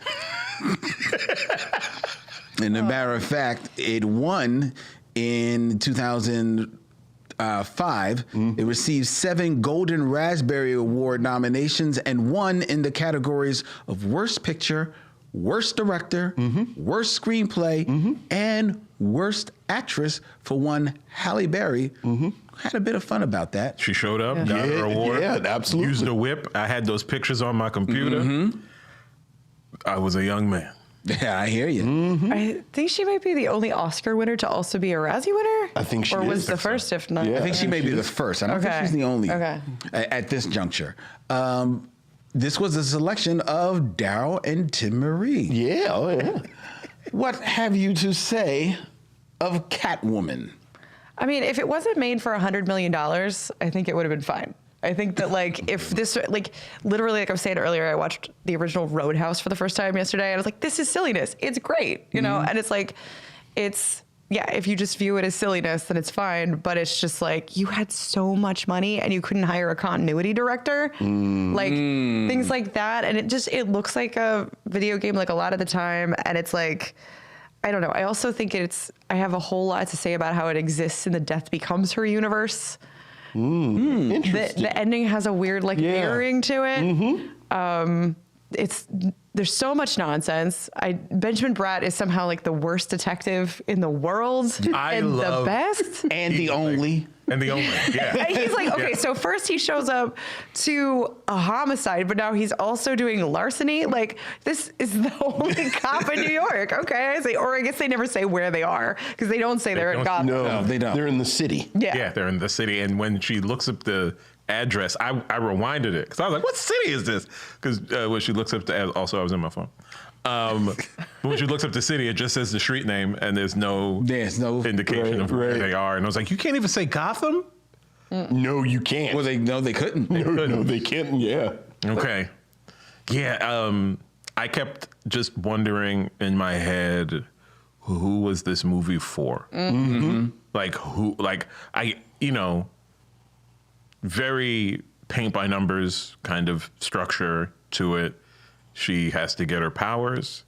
And a matter of fact, it won in 2005. It received 7 Golden Raspberry Award nominations and won in the categories of Worst Picture, Worst Director, Worst Screenplay, and Worst Actress for one Halle Berry. Had a bit of fun about that. She showed up, got her award. Yeah, absolutely. Used the whip. I had those pictures on my computer. I was a young man. Yeah, I hear you. I think she might be the only Oscar winner to also be a Razzie winner. I think she or was is. the first, if not. Yeah. I think she may be the first. I don't think Okay. she's the only Okay. at this juncture. This was a selection of Darryl and Timaree. Yeah, oh yeah. What have you to say of Catwoman? I mean, if it wasn't made for $100 million, I think it would have been fine. I think that, like, if this, like, literally, like I was saying earlier, I watched the original Roadhouse for the first time yesterday, and I was like, this is silliness. It's great, you know? And it's like, yeah, if you just view it as silliness, then it's fine. But it's just like, you had so much money and you couldn't hire a continuity director. Like, things like that. And it looks like a video game, like, a lot of the time. And it's like, I don't know. I also think I have a whole lot to say about how it exists in the Death Becomes Her universe. Interesting. The ending has a weird, like, mirroring to it. There's so much nonsense. Benjamin Bratt is somehow like the worst detective in the world and the best. And the only. And the only, yeah. And he's like, okay, so first he shows up to a homicide, but now he's also doing larceny. Like, this is the only cop in New York. Okay, or I guess they never say where they are because they don't say they're in Gotham. No, they don't. They're in the city. Yeah, they're in the city. And when she looks up the address, I rewinded it because I was like, what city is this? Because when she looks up also I was in my phone. When she looks up the city, it just says the street name and there's no indication of where they are. And I was like, you can't even say Gotham? No, you can't. Well, they couldn't. No, they can't. Yeah. Okay. Yeah. I kept just wondering in my head, who was this movie for? Like who? Like very paint by numbers kind of structure to it. She has to get her powers.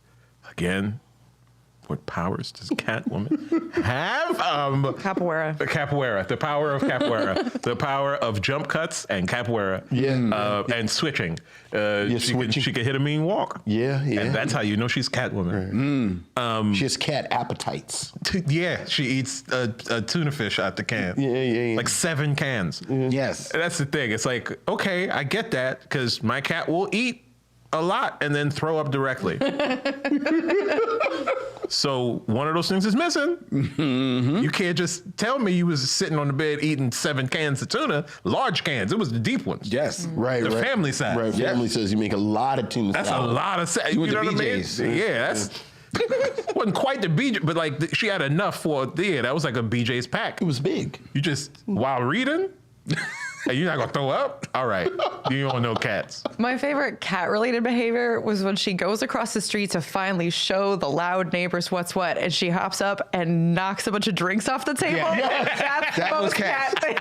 Again, what powers does Catwoman have? Capoeira. Capoeira. The power of capoeira. The power of jump cuts and capoeira. Yeah. And switching. Switching. She can hit a mean walk. Yeah. And that's how you know she's Catwoman. Right. She has cat appetites. Yeah, she eats a tuna fish out the can. Yeah. Like 7 cans. Yes. That's the thing. It's like, okay, I get that because my cat will eat a lot and then throw up directly. So one of those things is missing. You can't just tell me you was sitting on the bed eating 7 cans of tuna, large cans. It was the deep ones. Yes. Right. The family size. Right. Yes. Family says you make a lot of tuna That's salad. a lot of you went know to what I mean? BJ's. Yeah, that's wasn't quite the BJ, but like she had enough for that was like a BJ's pack. It was big. You just while reading. Hey, you're not gonna throw up? All right. You don't know cats. My favorite cat-related behavior was when she goes across the street to finally show the loud neighbors what's what, and she hops up and knocks a bunch of drinks off the table. That's the That was most Cat. thing.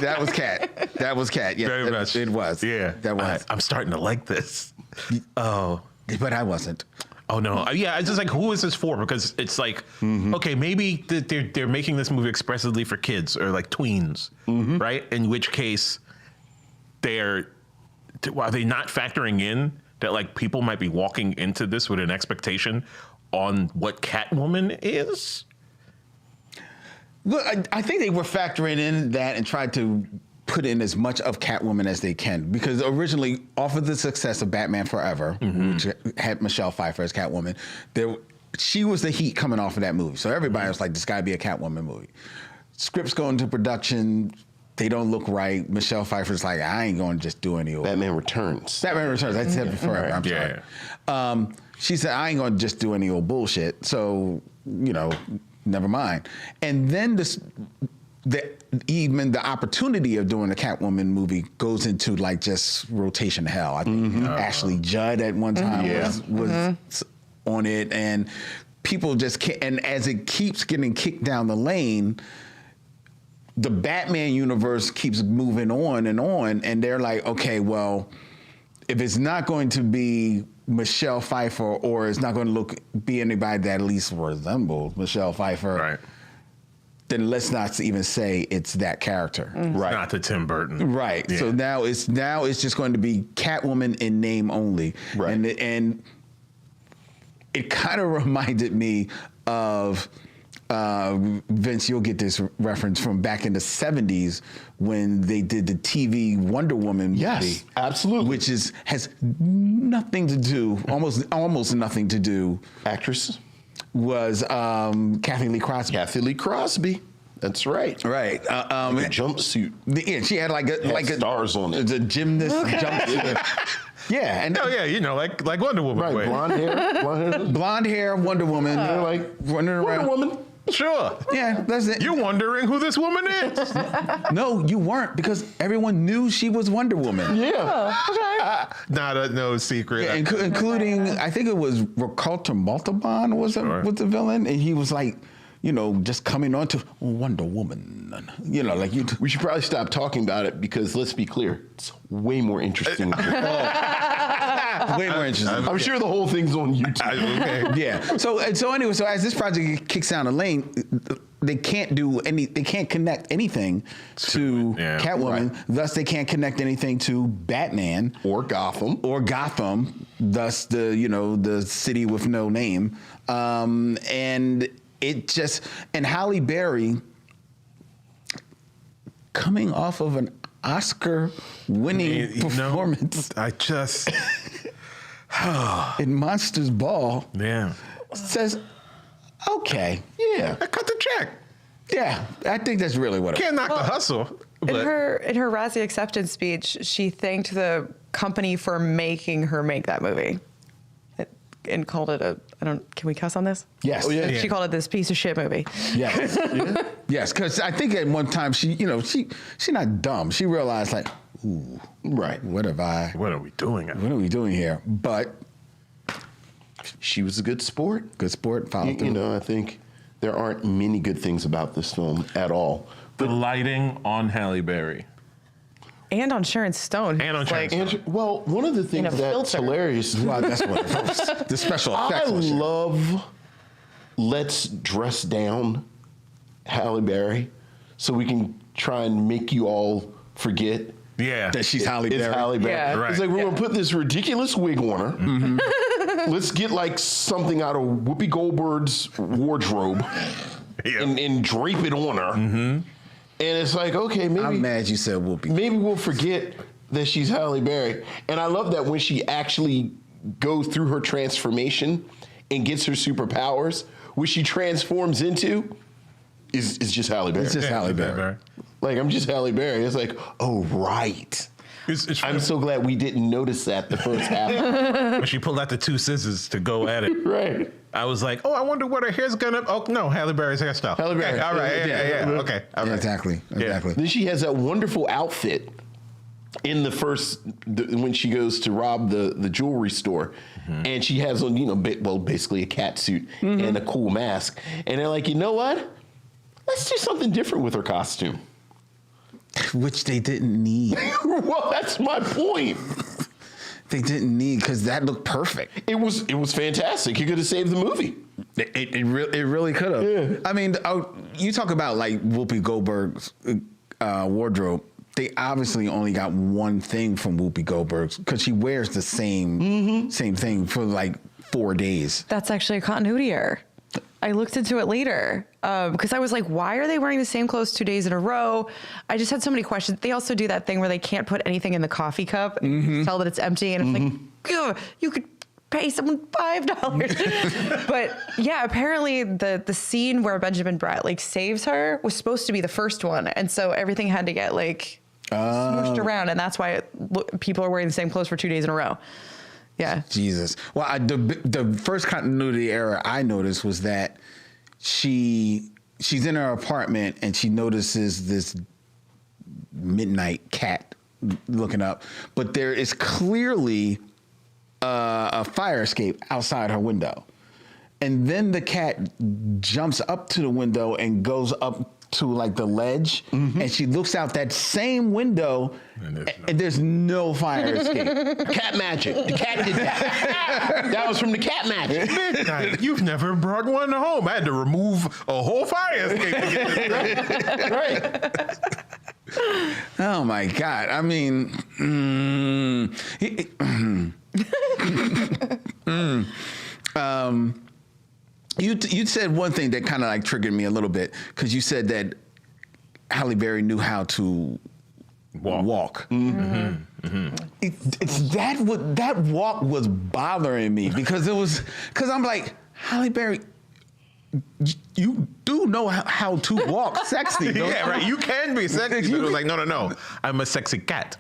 That was Cat. That was Cat. Yeah, Very much. It was. Yeah. That was. I'm starting to like this. Oh. But I wasn't. Oh no! Yeah, it's just like, who is this for? Because it's like, okay, maybe they're making this movie expressly for kids or like tweens, right? In which case, are they not factoring in that like people might be walking into this with an expectation on what Catwoman is? Look, I think they were factoring in that and tried to put in as much of Catwoman as they can, because originally, off of the success of Batman Forever, which had Michelle Pfeiffer as Catwoman, she was the heat coming off of that movie. So everybody was like, "This got to be a Catwoman movie." Scripts go into production, they don't look right. Michelle Pfeiffer's like, "I ain't going to just do any old." Batman Returns. Batman Returns. I said Forever. I'm sorry. She said, "I ain't going to just do any old bullshit." So never mind. And then even the opportunity of doing a Catwoman movie goes into like just rotation hell. I think Ashley Judd at one time was on it, and people just can't. And as it keeps getting kicked down the lane, the Batman universe keeps moving on, and they're like, okay, well, if it's not going to be Michelle Pfeiffer, or it's not going to be anybody that at least resembles Michelle Pfeiffer, Right. then let's not even say it's that character. Right. Not to Tim Burton. Right. Yeah. So now it's just going to be Catwoman in name only. Right. And it kind of reminded me of Vince, you'll get this reference from back in the 70s when they did the TV Wonder Woman movie. Yes, absolutely. Which has nothing to do, almost nothing to do, Actress? was Kathy Lee Crosby. Kathy Lee Crosby. That's right. Right. A jumpsuit. Yeah, she had like stars on it. The gymnast jumpsuit. Yeah, and Oh yeah, like Wonder Woman. Right, way. blonde hair. Wonder Woman. They're like, running around. Wonder Woman. Sure. Yeah, that's it. You're wondering who this woman is. No, you weren't, because everyone knew she was Wonder Woman. Yeah. No secret. Yeah, including, I think it was Ricardo Montalban was the villain, and he was like, just coming on to Wonder Woman. Like you. We should probably stop talking about it, because let's be clear, it's way more interesting. Way more interesting. I'm sure the whole thing's on YouTube. Okay. Yeah. So anyway, so as this project kicks down the lane, they can't connect anything to Catwoman. Right. Thus, they can't connect anything to Batman Or Gotham. Thus, the city with no name. And it just, and Halle Berry, coming off of an Oscar-winning performance I just in Monsters Ball, says, okay, Yeah. I cut the check. yeah, I think that's really what it Can't knock the hustle. In But her Razzie acceptance speech, she thanked the company for making her make that movie, and called it can we cuss on this? Yes. Oh, yeah. She called it this piece of shit movie. Yes. Yes, because I think at one time she's not dumb. She realized like, ooh, Right. what what are we doing? are we doing here? But She was a good sport. good sport, followed through. I think there aren't many good things about this film at all. The lighting on Halle Berry. And on Sharon Stone. And on It's Sharon like, Stone. Well, one of the things a that's filter. hilarious. Well, that's what it was. The special effects. I was shit. love let's dress down Halle Berry so we can try and make you all forget Yeah. that she's Halle it's Berry. Halle Berry. Yeah. Right. It's like we're Yeah. gonna put this ridiculous wig on her. Let's get like something out of Whoopi Goldberg's wardrobe Yeah. and drape it on her. And it's like, okay, maybe I'm mad you said Whoopi. maybe we'll forget that she's Halle Berry. And I love that when she actually goes through her transformation and gets her superpowers, what she transforms into is just Halle Berry. It's just Halle Berry. Like, I'm just Halle Berry. It's like, oh, right. I'm so glad we didn't notice that the first half. When she pulled out the 2 scissors to go at it. Right. I was like, oh, I wonder what her hair's gonna. Oh no, Halle Berry's hairstyle. Halle Berry. Okay, all right, yeah. Okay, all right. Exactly. Then she has that wonderful outfit in the first when she goes to rob the jewelry store, and she has on basically a cat suit and a cool mask, and they're like, you know what? Let's do something different with her costume. Which they didn't need. Well, that's my point. They didn't need, because that looked perfect. It was fantastic. You could have saved the movie. It really could have. Yeah. I mean, you talk about like Whoopi Goldberg's wardrobe. They obviously only got one thing from Whoopi Goldberg's, because she wears the same thing for like 4 days. That's actually a continuity error. I looked into it later because I was like, why are they wearing the same clothes 2 days in a row? I just had so many questions. They also do that thing where they can't put anything in the coffee cup and tell that it's empty. And it's like, ugh, you could pay someone $5. But yeah, apparently the scene where Benjamin Bratt like saves her was supposed to be the first one. And so everything had to get like smooshed around. And that's why people are wearing the same clothes for 2 days in a row. Yeah. Jesus. Well, the first continuity error I noticed was that she's in her apartment and she notices this midnight cat looking up, but there is clearly a fire escape outside her window. And then the cat jumps up to the window and goes up to like the ledge, and she looks out that same window, and there's no fire escape. Cat magic. The cat did that. That was from the cat magic. Midnight. You've never brought one home. I had to remove a whole fire escape to get this Right. Oh my God. I mean, You said one thing that kind of like triggered me a little bit, because you said that Halle Berry knew how to walk. It's that walk was bothering me, because I'm like, Halle Berry, you do know how to walk sexy, don't you? Yeah, right. You can be sexy. But it was like, no. I'm a sexy cat.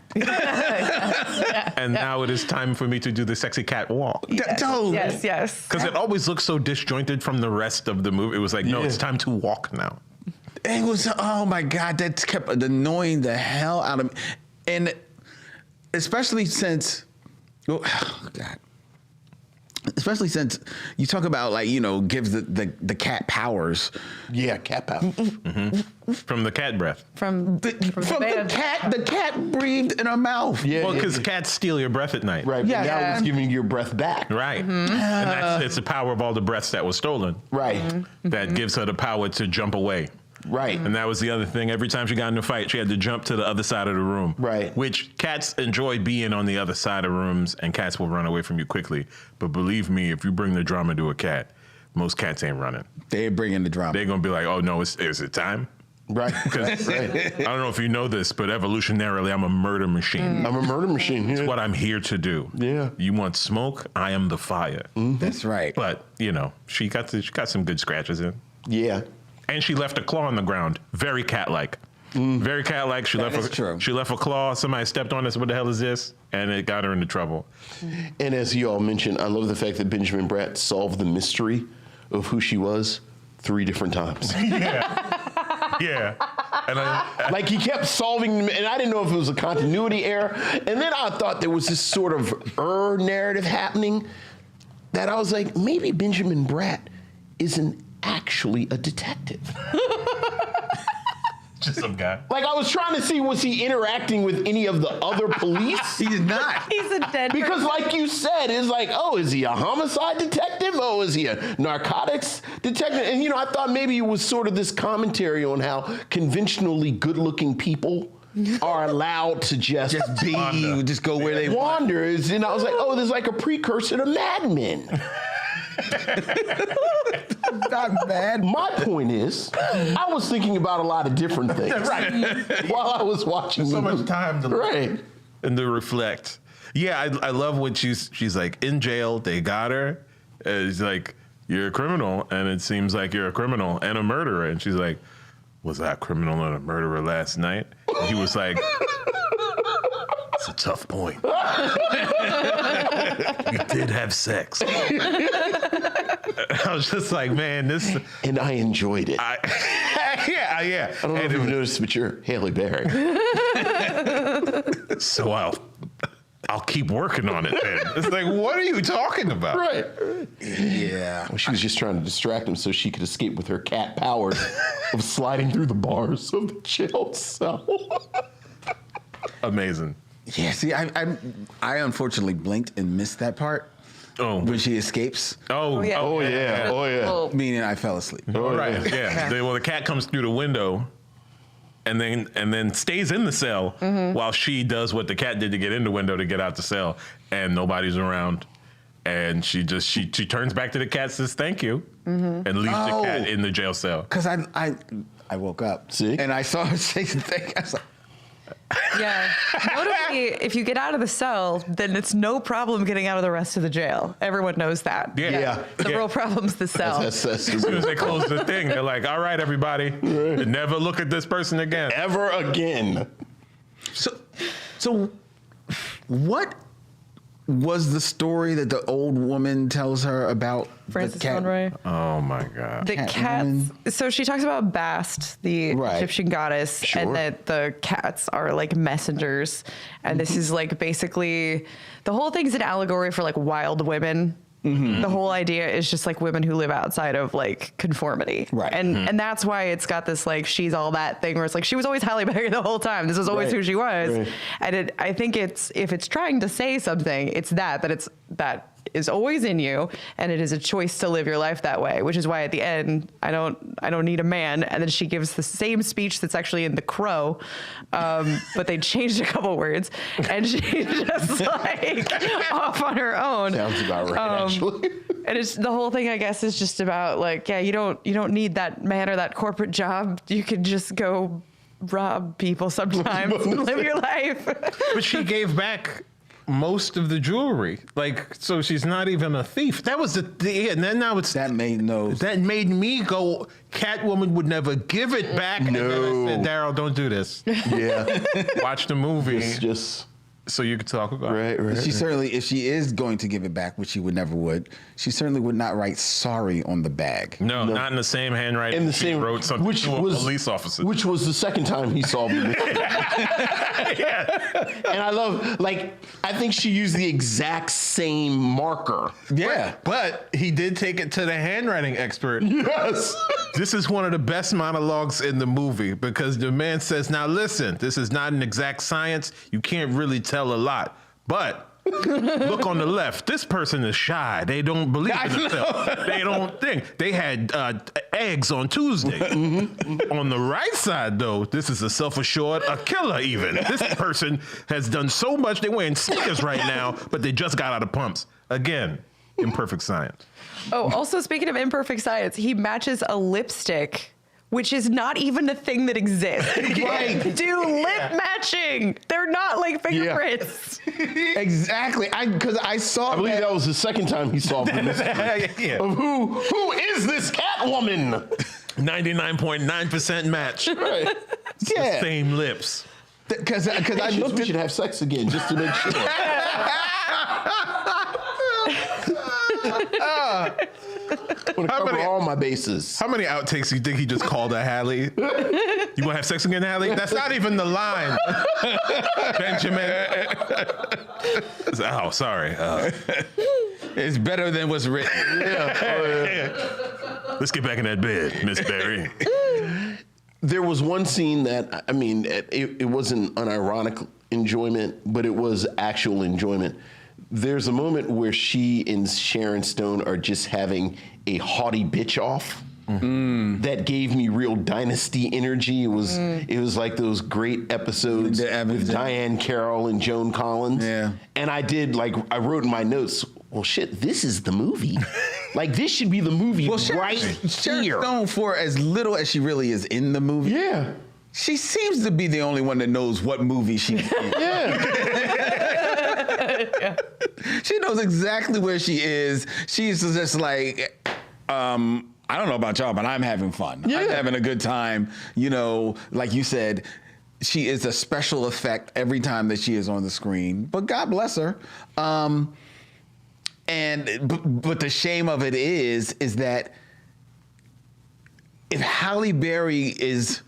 And now it is time for me to do the sexy cat walk. Yes. Because it always looks so disjointed from the rest of the movie. It was like, no, it's time to walk now. It was, oh my God, that kept annoying the hell out of me. And especially since, especially since you talk about like, gives the cat powers. Yeah, cat powers. From the cat breath. From the band. The cat breathed in her mouth. Yeah, Well, because cats steal your breath at night. right. Yeah. But now it's giving your breath back. Right. And it's the power of all the breaths that was stolen. Right. That gives her the power to jump away. Right. And that was the other thing. Every time she got in a fight, she had to jump to the other side of the room. Right. Which cats enjoy being on the other side of rooms, and cats will run away from you quickly. But believe me, if you bring the drama to a cat, most cats ain't running. They're bringing the drama. They're going to be like, oh, no, is it time? Right. Right. I don't know if you know this, but evolutionarily, I'm a murder machine. I'm a murder machine. It's what I'm here to do. Yeah. You want smoke? I am the fire. That's right. But, she got some good scratches in. Yeah. And she left a claw on the ground. Very cat-like. Very cat-like. She left a claw. Somebody stepped on us. What the hell is this? And it got her into trouble. And as you all mentioned, I love the fact that Benjamin Bratt solved the mystery of who she was 3 different times. Yeah. And Like he kept solving them, and I didn't know if it was a continuity error. And then I thought there was this sort of narrative happening that I was like, maybe Benjamin Bratt isn't actually a detective. just some guy. Like I was trying to see, was he interacting with any of the other police? He's not. He's a dead Because like you said, it's like, oh, is he a homicide detective? Oh, is he a narcotics detective? And I thought maybe it was sort of this commentary on how conventionally good-looking people are allowed to just Be, just go where they want. wander. And I was like, oh, there's like a precursor to Mad Men. Not bad. My point is, I was thinking about a lot of different things while I was watching So the much movie. time to Right. and to reflect. Yeah, I love when she's like in jail. They got her. It's like, you're a criminal, and it seems like you're a criminal and a murderer. And she's like, was I a criminal and a murderer last night? And he was like, That's a tough point. You did have sex. I was just like, man, this. And I enjoyed it. Yeah. I don't know if you've noticed, but you're Halle Berry. So I'll keep working on it then. It's like, what are you talking about? Right. Yeah. Well, she was just trying to distract him so she could escape with her cat powers of sliding through the bars of the jail cell. Amazing. Yeah, see, I unfortunately blinked and missed that part Oh. when she escapes, Oh, yeah. Oh, yeah. Oh, yeah. Well, meaning I fell asleep. Oh, right. Yeah. Well, the cat comes through the window and then stays in the cell while she does what the cat did to get in the window to get out the cell, and nobody's around. And she turns back to the cat, says thank you, and leaves the cat in the jail cell. Because I woke up, See? and I saw her say something. I was like, yeah. Notably, if you get out of the cell, then it's no problem getting out of the rest of the jail. Everyone knows that. Yeah. The real problem's the cell. That's As soon as they close the thing, they're like, all right, everybody, never look at this person again. ever again. so what was the story that the old woman tells her about Francis the cat? Conroy. Oh, my God. The Catwoman. cats. So she talks about Bast, the Right. Egyptian goddess, Sure. and that the cats are like messengers. And this is like basically the whole thing's an allegory for like wild women. The whole idea is just like women who live outside of like conformity. Right. And that's why it's got this like she's all that thing where it's like she was always Halle Berry the whole time. This is always Right. who she was. Right. And I think if it's trying to say something, it's that is always in you, and it is a choice to live your life that way, which is why at the end I don't need a man, and then she gives the same speech that's actually in The Crow, but they changed a couple words, and she's just like off on her own. Sounds about right, actually. And it's the whole thing, I guess, is just about like, yeah, you don't need that man or that corporate job. You can just go rob people sometimes and live your life. But she gave back most of the jewelry. Like, so she's not even a thief. That was and then now it's That made that made me go, Catwoman would never give it back. And then I said, Darryl, don't do this. Yeah. Watch the movie It's just, so you can talk about it. right. She certainly, if she is going to give it back, which she never would, she certainly would not write sorry on the bag. No, not in the same handwriting. And the she same, wrote something to a police officer. Which was the second time he saw me. And I love, like, I think she used the exact same marker. Yeah. But he did take it to the handwriting expert. Yes. This is one of the best monologues in the movie because the man says, now listen, this is not an exact science. You can't really tell a lot. But look on the left. This person is shy. They don't believe in themselves. They don't think. They had eggs on Tuesday. On the right side, though, this is a self-assured, a killer even. This person has done so much. They're wearing sneakers right now, but they just got out of pumps. Again, imperfect science. Oh, also speaking of imperfect science, he matches a lipstick, which is not even a thing that exists. Right. Do lip matching. They're not like fingerprints. Exactly. Because I saw I believe that was the second time he saw me. Yeah. Of who is this Catwoman? 99.9% match. Right. Yeah. Same lips. Because I looked We at should have sex again just to make sure. I want to cover many- all my bases. How many outtakes do you think he just called a Halle? You gonna have sex again, Halle? That's not even the line. Benjamin. Oh, sorry. it's better than what's written. Let's get back in that bed, Miss Berry. There was one scene that, I mean, it wasn't unironic enjoyment, but it was actual enjoyment. There's a moment where she and Sharon Stone are just having a haughty bitch off. That gave me real Dynasty energy. It was like those great episodes with Diane Carroll and Joan Collins. Yeah. And I wrote in my notes, well, shit, this is the movie. Like, this should be the movie right Sharon here. Stone, for as little as she really is in the movie, Yeah. she seems to be the only one that knows what movie she's in. She knows exactly where she is. She's just like, I don't know about y'all, but I'm having fun. I'm having a good time. You know, like you said, she is a special effect every time that she is on the screen. But God bless her. But the shame of it is that if Halle Berry is,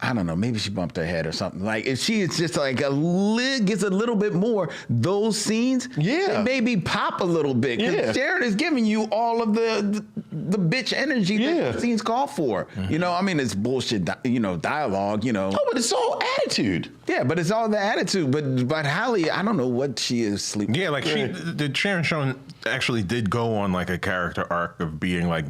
I don't know, maybe she bumped her head or something. Like if she is just like gets a little bit more, those scenes, they maybe pop a little bit. Because Sharon is giving you all of the bitch energy that the scenes call for. You know, I mean, it's bullshit, dialogue, Oh, but it's all attitude. Yeah, but it's all the attitude. But Halle, I don't know what she is sleeping. Yeah, like Sharon Stone actually did go on like a character arc of being like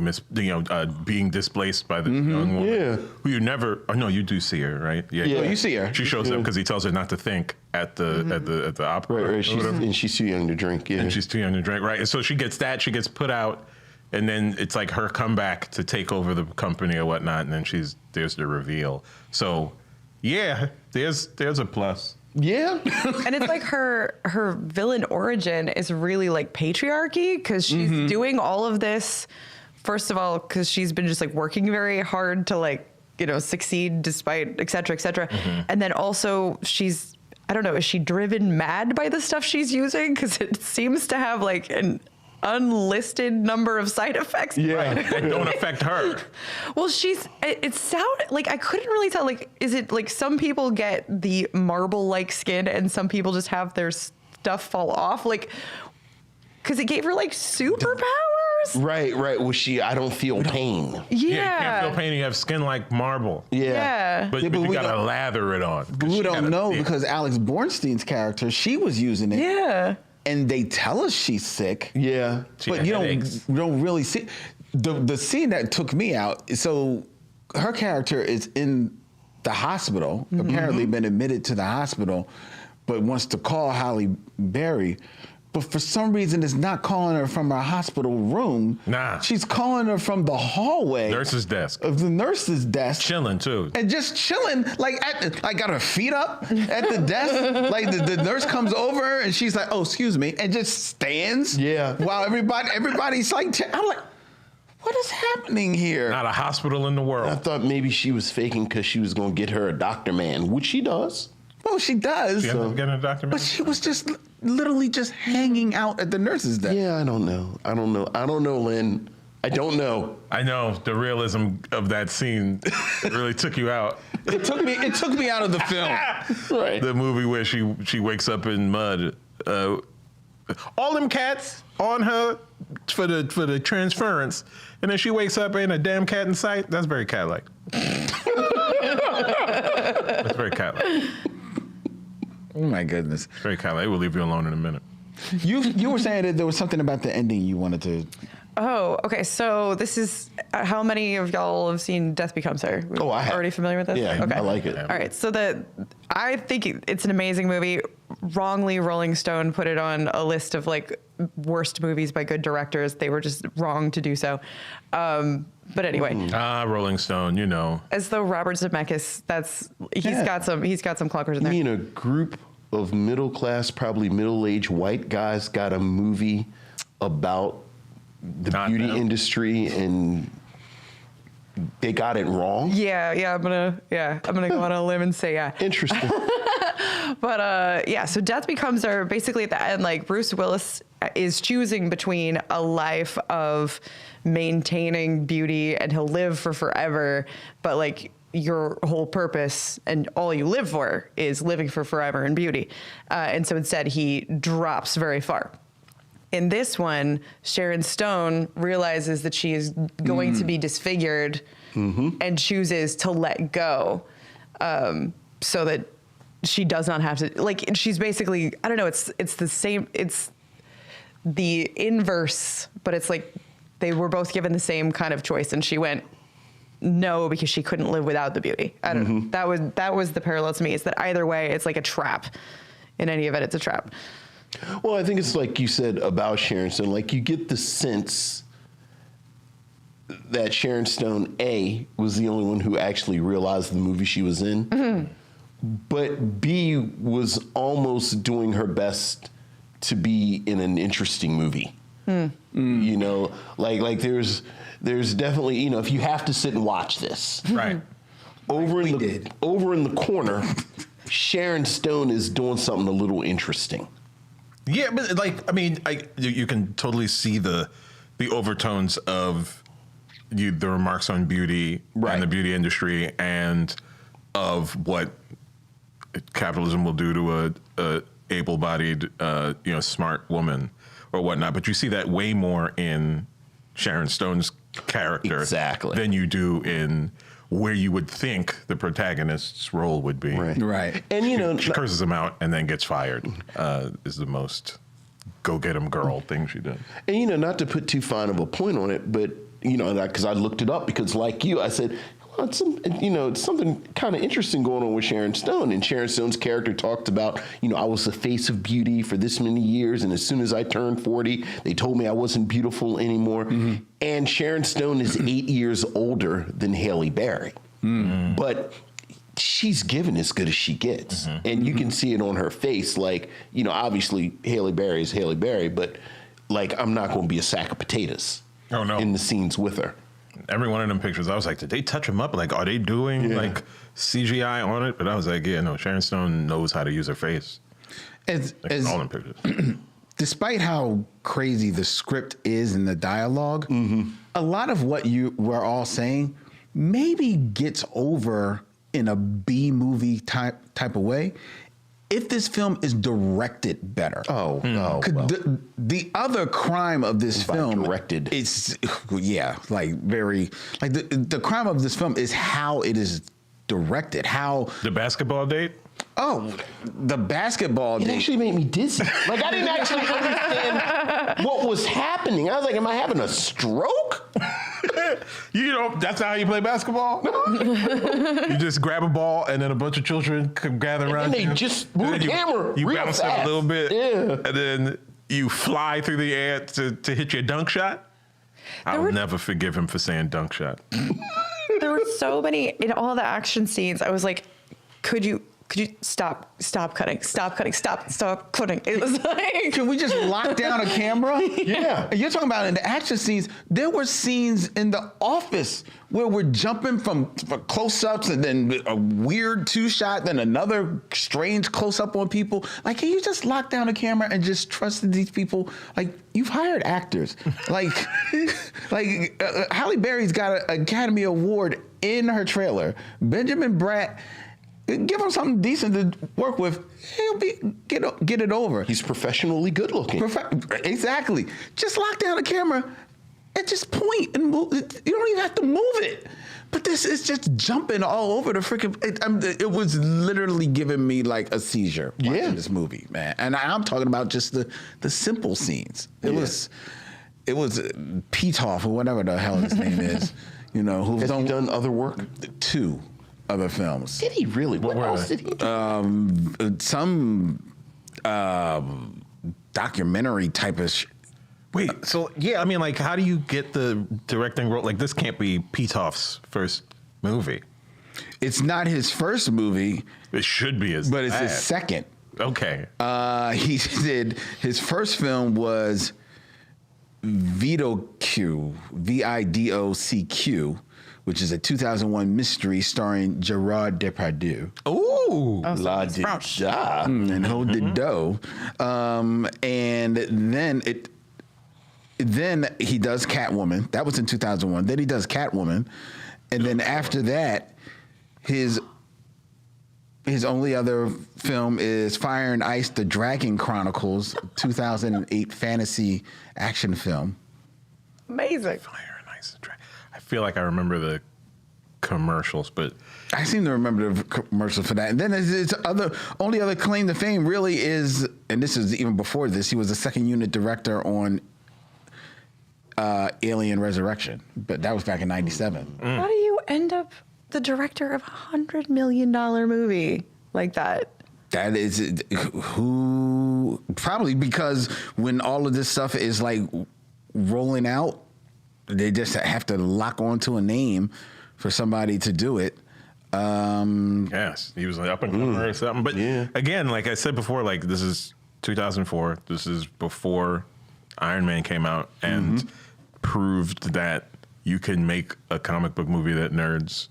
being displaced by the young woman who you never. Oh no, you do see her, right? Yeah, you see her. She shows up because he tells her not to think at the opera. Right. And she's too young to drink. Yeah, and she's too young to drink. Right. And so she gets that. She gets put out, and then it's like her comeback to take over the company or whatnot. And then there's the reveal. So yeah, there's a plus. Yeah. And it's like her villain origin is really like patriarchy because she's doing all of this, first of all, because she's been just like working very hard to like, succeed despite et cetera, et cetera. And then also she's, I don't know, is she driven mad by the stuff she's using? Because it seems to have like an unlisted number of side effects. Yeah, that don't affect her. Well, it sounded like I couldn't really tell. Like, is it like some people get the marble-like skin and some people just have their stuff fall off? Like, because it gave her like superpowers. Right. Well, I don't feel pain. Yeah. You can't feel pain. You have skin like marble. Yeah. But you gotta lather it on. We don't know because Alex Bornstein's character, she was using it. Yeah. And they tell us she's sick. Yeah. But you don't really see the scene that took me out. So her character is in the hospital, apparently been admitted to the hospital, but wants to call Halle Berry. But for some reason, it's not calling her from her hospital room. Nah. She's calling her from the hallway. Nurse's desk. Of the nurse's desk. Chilling, too. And just chilling, like got her feet up at the desk. Like the nurse comes over and she's like, oh, excuse me, and just stands. Yeah. While everybody's like, I'm like, what is happening here? Not a hospital in the world. I thought maybe she was faking because she was going to get her a doctor man, which she does. Well, she does. She ended up getting a doctor. But she was just literally just hanging out at the nurse's desk. Yeah, I don't know, Len. I don't know. I know the realism of that scene really took you out. It took me out of the film. Right. The movie where she wakes up in mud. All them cats on her for the transference, and then she wakes up ain't a damn cat in sight. That's very cat-like. That's very cat-like. Oh my goodness. Very cat-like. We'll leave you alone in a minute. You were saying that there was something about the ending you wanted to. Oh, okay. So this is how many of y'all have seen Death Becomes Her? Oh, I have. Already familiar with this? Yeah, okay. I like it. All right. So I think it's an amazing movie. Wrongly, Rolling Stone put it on a list of like worst movies by good directors. They were just wrong to do so. But anyway. Rolling Stone, As though Robert Zemeckis, he's got some clunkers in there. You mean a group of middle-class, probably middle-aged white guys got a movie about the beauty industry and they got it wrong? Yeah, I'm gonna go on a limb and say yeah. Interesting. But so Death Becomes Her, basically at the end, like Bruce Willis is choosing between a life of maintaining beauty and he'll live for forever, but like your whole purpose and all you live for is living for forever in beauty. And so instead he drops very far. In this one, Sharon Stone realizes that she is going to be disfigured and chooses to let go so that she does not have to, like, she's basically, I don't know, it's the same, it's the inverse, but it's like they were both given the same kind of choice and she went no because she couldn't live without the beauty. I don't know. That was the parallel to me, is that either way, it's like a trap. In any event, it's a trap. Well, I think it's like you said about Sharon Stone. Like, you get the sense that Sharon Stone, A, was the only one who actually realized the movie she was in, but B, was almost doing her best to be in an interesting movie. Like there's definitely, if you have to sit and watch this. Right. over we in the did. over in the corner, Sharon Stone is doing something a little interesting. Yeah, but like, I mean, you can totally see the overtones of the remarks on beauty Right. and the beauty industry, and of what capitalism will do to a able-bodied, smart woman or whatnot. But you see that way more in Sharon Stone's character Exactly. than you do in where you would think the protagonist's role would be. Right. And She curses him out and then gets fired. Is the most go get him girl thing she did. And not to put too fine of a point on it, but because I looked it up because, like you, I said, well, it's something kind of interesting going on with Sharon Stone. And Sharon Stone's character talked about, I was the face of beauty for this many years, and as soon as I turned 40, they told me I wasn't beautiful anymore. Mm-hmm. And Sharon Stone is 8 years older than Halle Berry, but she's given as good as she gets, and you can see it on her face. Like, obviously Halle Berry is Halle Berry, but like, I'm not going to be a sack of potatoes. Oh, no. In the scenes with her. Every one of them pictures, I was like, did they touch him up? Like, are they doing like CGI on it? But I was like, yeah, no, Sharon Stone knows how to use her face. As All them pictures. despite how crazy the script is and the dialogue, a lot of what you were all saying maybe gets over in a B movie type of way if this film is directed better. Oh, no. 'Cause the other crime of this film directed. It's like very like the crime of this film is how it is directed. How The basketball date? the basketball It date. actually made me dizzy. Like, I didn't actually understand what was happening. I was like, am I having a stroke? That's not how you play basketball? You just grab a ball and then a bunch of children come gather around then they you. just move And then the camera You real bounce it a fast. little bit. Yeah. And then you fly through the air to hit your dunk shot. I'll never forgive him for saying dunk shot. There were so many in all the action scenes. I was like, could you stop cutting. It was like, Can we just lock down a camera? Yeah. And you're talking about in the action scenes, there were scenes in The Office where we're jumping from close-ups and then a weird two-shot, then another strange close-up on people. Like, can you just lock down a camera and just trust these people? Like, you've hired actors. Like Halle Berry's got an Academy Award in her trailer. Benjamin Bratt, give him something decent to work with. He'll get it over. He's professionally good looking. Exactly. Just lock down the camera and just point and move. You don't even have to move it. But this is just jumping all over the freaking. It was literally giving me like a seizure watching this movie, man. And I'm talking about just the simple scenes. It was Petoff or whatever the hell his name is. Who's Has he done other work? 2 other films. Did he really? What were else they? did he do? Some documentary type of. Wait, so I mean, like, how do you get the directing role? Like, this can't be Petoff's first movie. It's not his first movie, It should be his but it's his last. second. Okay. He did his first film was Vidocq, VIDOCQ, which is a 2001 mystery starring Gerard Depardieu. Ooh. La di da. And Hold the Dough. And then he does Catwoman. That was in 2001. Then he does Catwoman. And then after that, his only other film is Fire and Ice, The Dragon Chronicles, 2008 fantasy action film. amazing. Fire and Ice. I feel like I remember the commercials, but I seem to remember the commercial for that. And then his only other claim to fame really is, and this is even before this, he was a second unit director on Alien Resurrection, but that was back in '97. How do you end up the director of $100 million movie like that? That is who probably because when all of this stuff is like rolling out, they just have to lock onto a name for somebody to do it. yes, he was like up and coming or something. But again, like I said before, like this is 2004. This is before Iron Man came out and proved that you can make a comic book movie that nerds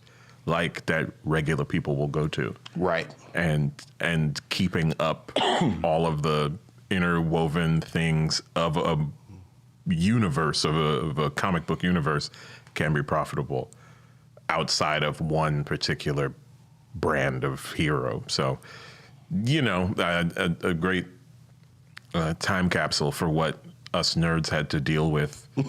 like that regular people will go to. Right. And keeping up all of the interwoven things of a universe, of a comic book universe, can be profitable outside of one particular brand of hero. So, a great time capsule for what us nerds had to deal with. In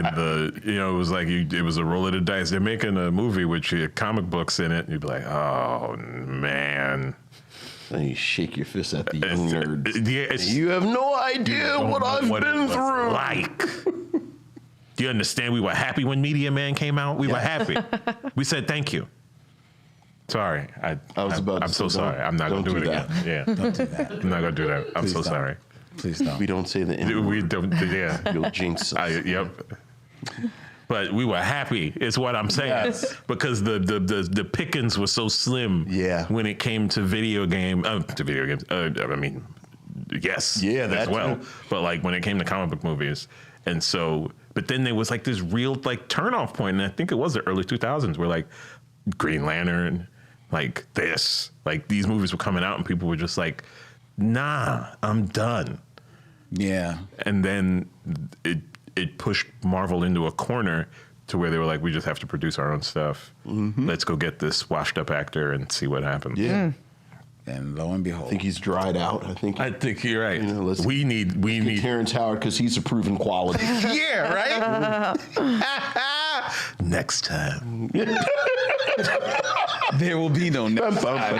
the, it was like it was a roll of the dice. They're making a movie with your comic books in it, and you'd be like, oh man. And you shake your fist at the young nerds. Yeah, You have no idea what I've been through. Like, do you understand? We were happy when Media Man came out. We were happy. We said thank you. Sorry, I'm so sorry. I'm not gonna do it again. Yeah, Don't do that. I'm not gonna do that. I'm Please so don't. sorry. Please don't. We don't say the N-word. We don't. Yeah. You'll jinx us. Yep. But we were happy, is what I'm saying, Yes. because the pickings were so slim. Yeah. When it came to video games. Yes. Yeah, as that well. too. But like when it came to comic book movies, and so, but then there was like this real like turnoff point, and I think it was the early 2000s, where like Green Lantern, like this, like these movies were coming out, and people were just like, nah, I'm done. Yeah. And then it pushed Marvel into a corner to where they were like, we just have to produce our own stuff. Let's go get this washed up actor and see what happens. Yeah. And lo and behold. I think he's dried out. I think you're right. let's we need Terrence Howard because he's a proven quality. yeah, right. Next time. There will be no next time.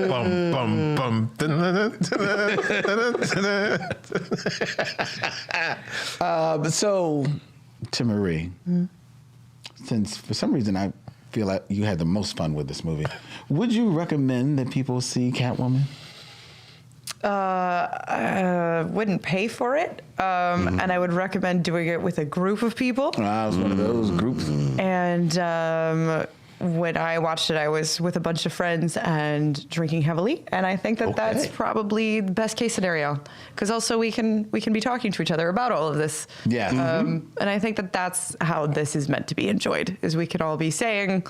Bum, bum, bum. So, Timaree, since for some reason I feel like you had the most fun with this movie, would you recommend that people see Catwoman? Wouldn't pay for it, and I would recommend doing it with a group of people. I was one of those groups. And when I watched it, I was with a bunch of friends and drinking heavily, and I think that that's probably the best case scenario, because also we can be talking to each other about all of this. Yeah. And I think that that's how this is meant to be enjoyed, is we can all be saying,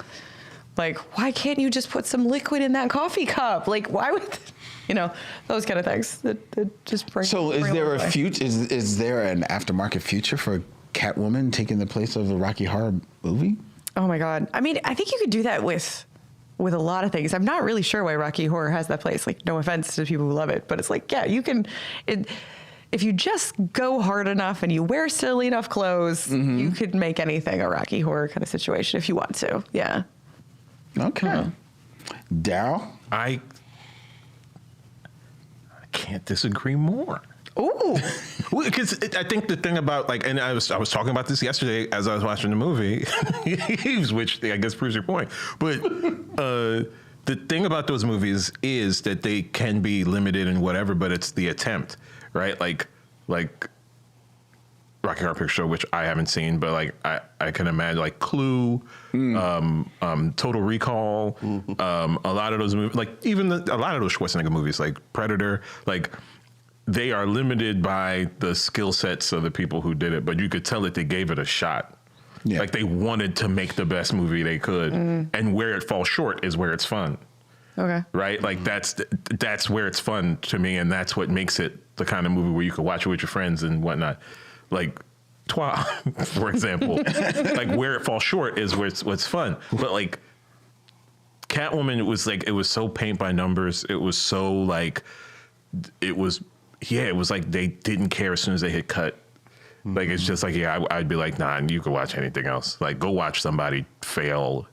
like, why can't you just put some liquid in that coffee cup? Like, why would, those kind of things that just bring. So, is bring there it a away. future? Is there an aftermarket future for Catwoman taking the place of the Rocky Horror movie? Oh my God. I mean, I think you could do that with a lot of things. I'm not really sure why Rocky Horror has that place. Like, no offense to people who love it, but it's like, yeah, you can. If you just go hard enough and you wear silly enough clothes, you could make anything a Rocky Horror kind of situation if you want to. Yeah. Okay. Darryl? I can't disagree more. Ooh. Because I think the thing about and I was talking about this yesterday as I was watching the movie, which I guess proves your point. But the thing about those movies is that they can be limited in whatever, but it's the attempt, right? Like Rocky Horror Picture Show, which I haven't seen, but like I can imagine like Clue, Total Recall, a lot of those movies, like even a lot of those Schwarzenegger movies, like Predator, like. They are limited by the skill sets of the people who did it, but you could tell that they gave it a shot. Yeah. Like they wanted to make the best movie they could, and where it falls short is where it's fun. Okay. Right? Like that's where it's fun to me, and that's what makes it the kind of movie where you could watch it with your friends and whatnot. Like Toi, for example. Like where it falls short is where it's what's fun. But like Catwoman, it was so paint by numbers. It was so like it was like they didn't care as soon as they hit cut. Like, it's just like, I'd be like, nah, you could watch anything else. Like, go watch somebody fail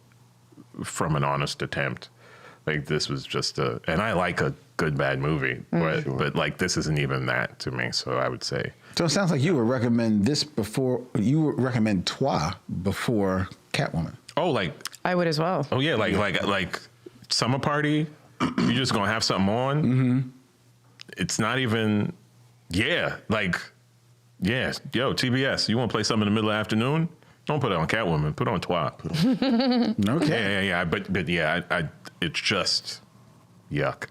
from an honest attempt. Like, this was just and I like a good, bad movie, but like, this isn't even that to me. So I would say. So it sounds like you would recommend you would recommend Toi before Catwoman. Oh, like. I would as well. Oh, yeah. Like Summer Party, you're just going to have something on. It's not even, yo, TBS, you want to play something in the middle of the afternoon? Don't put it on Catwoman, put it on Toi. Okay. Yeah, but yeah, it's just yuck.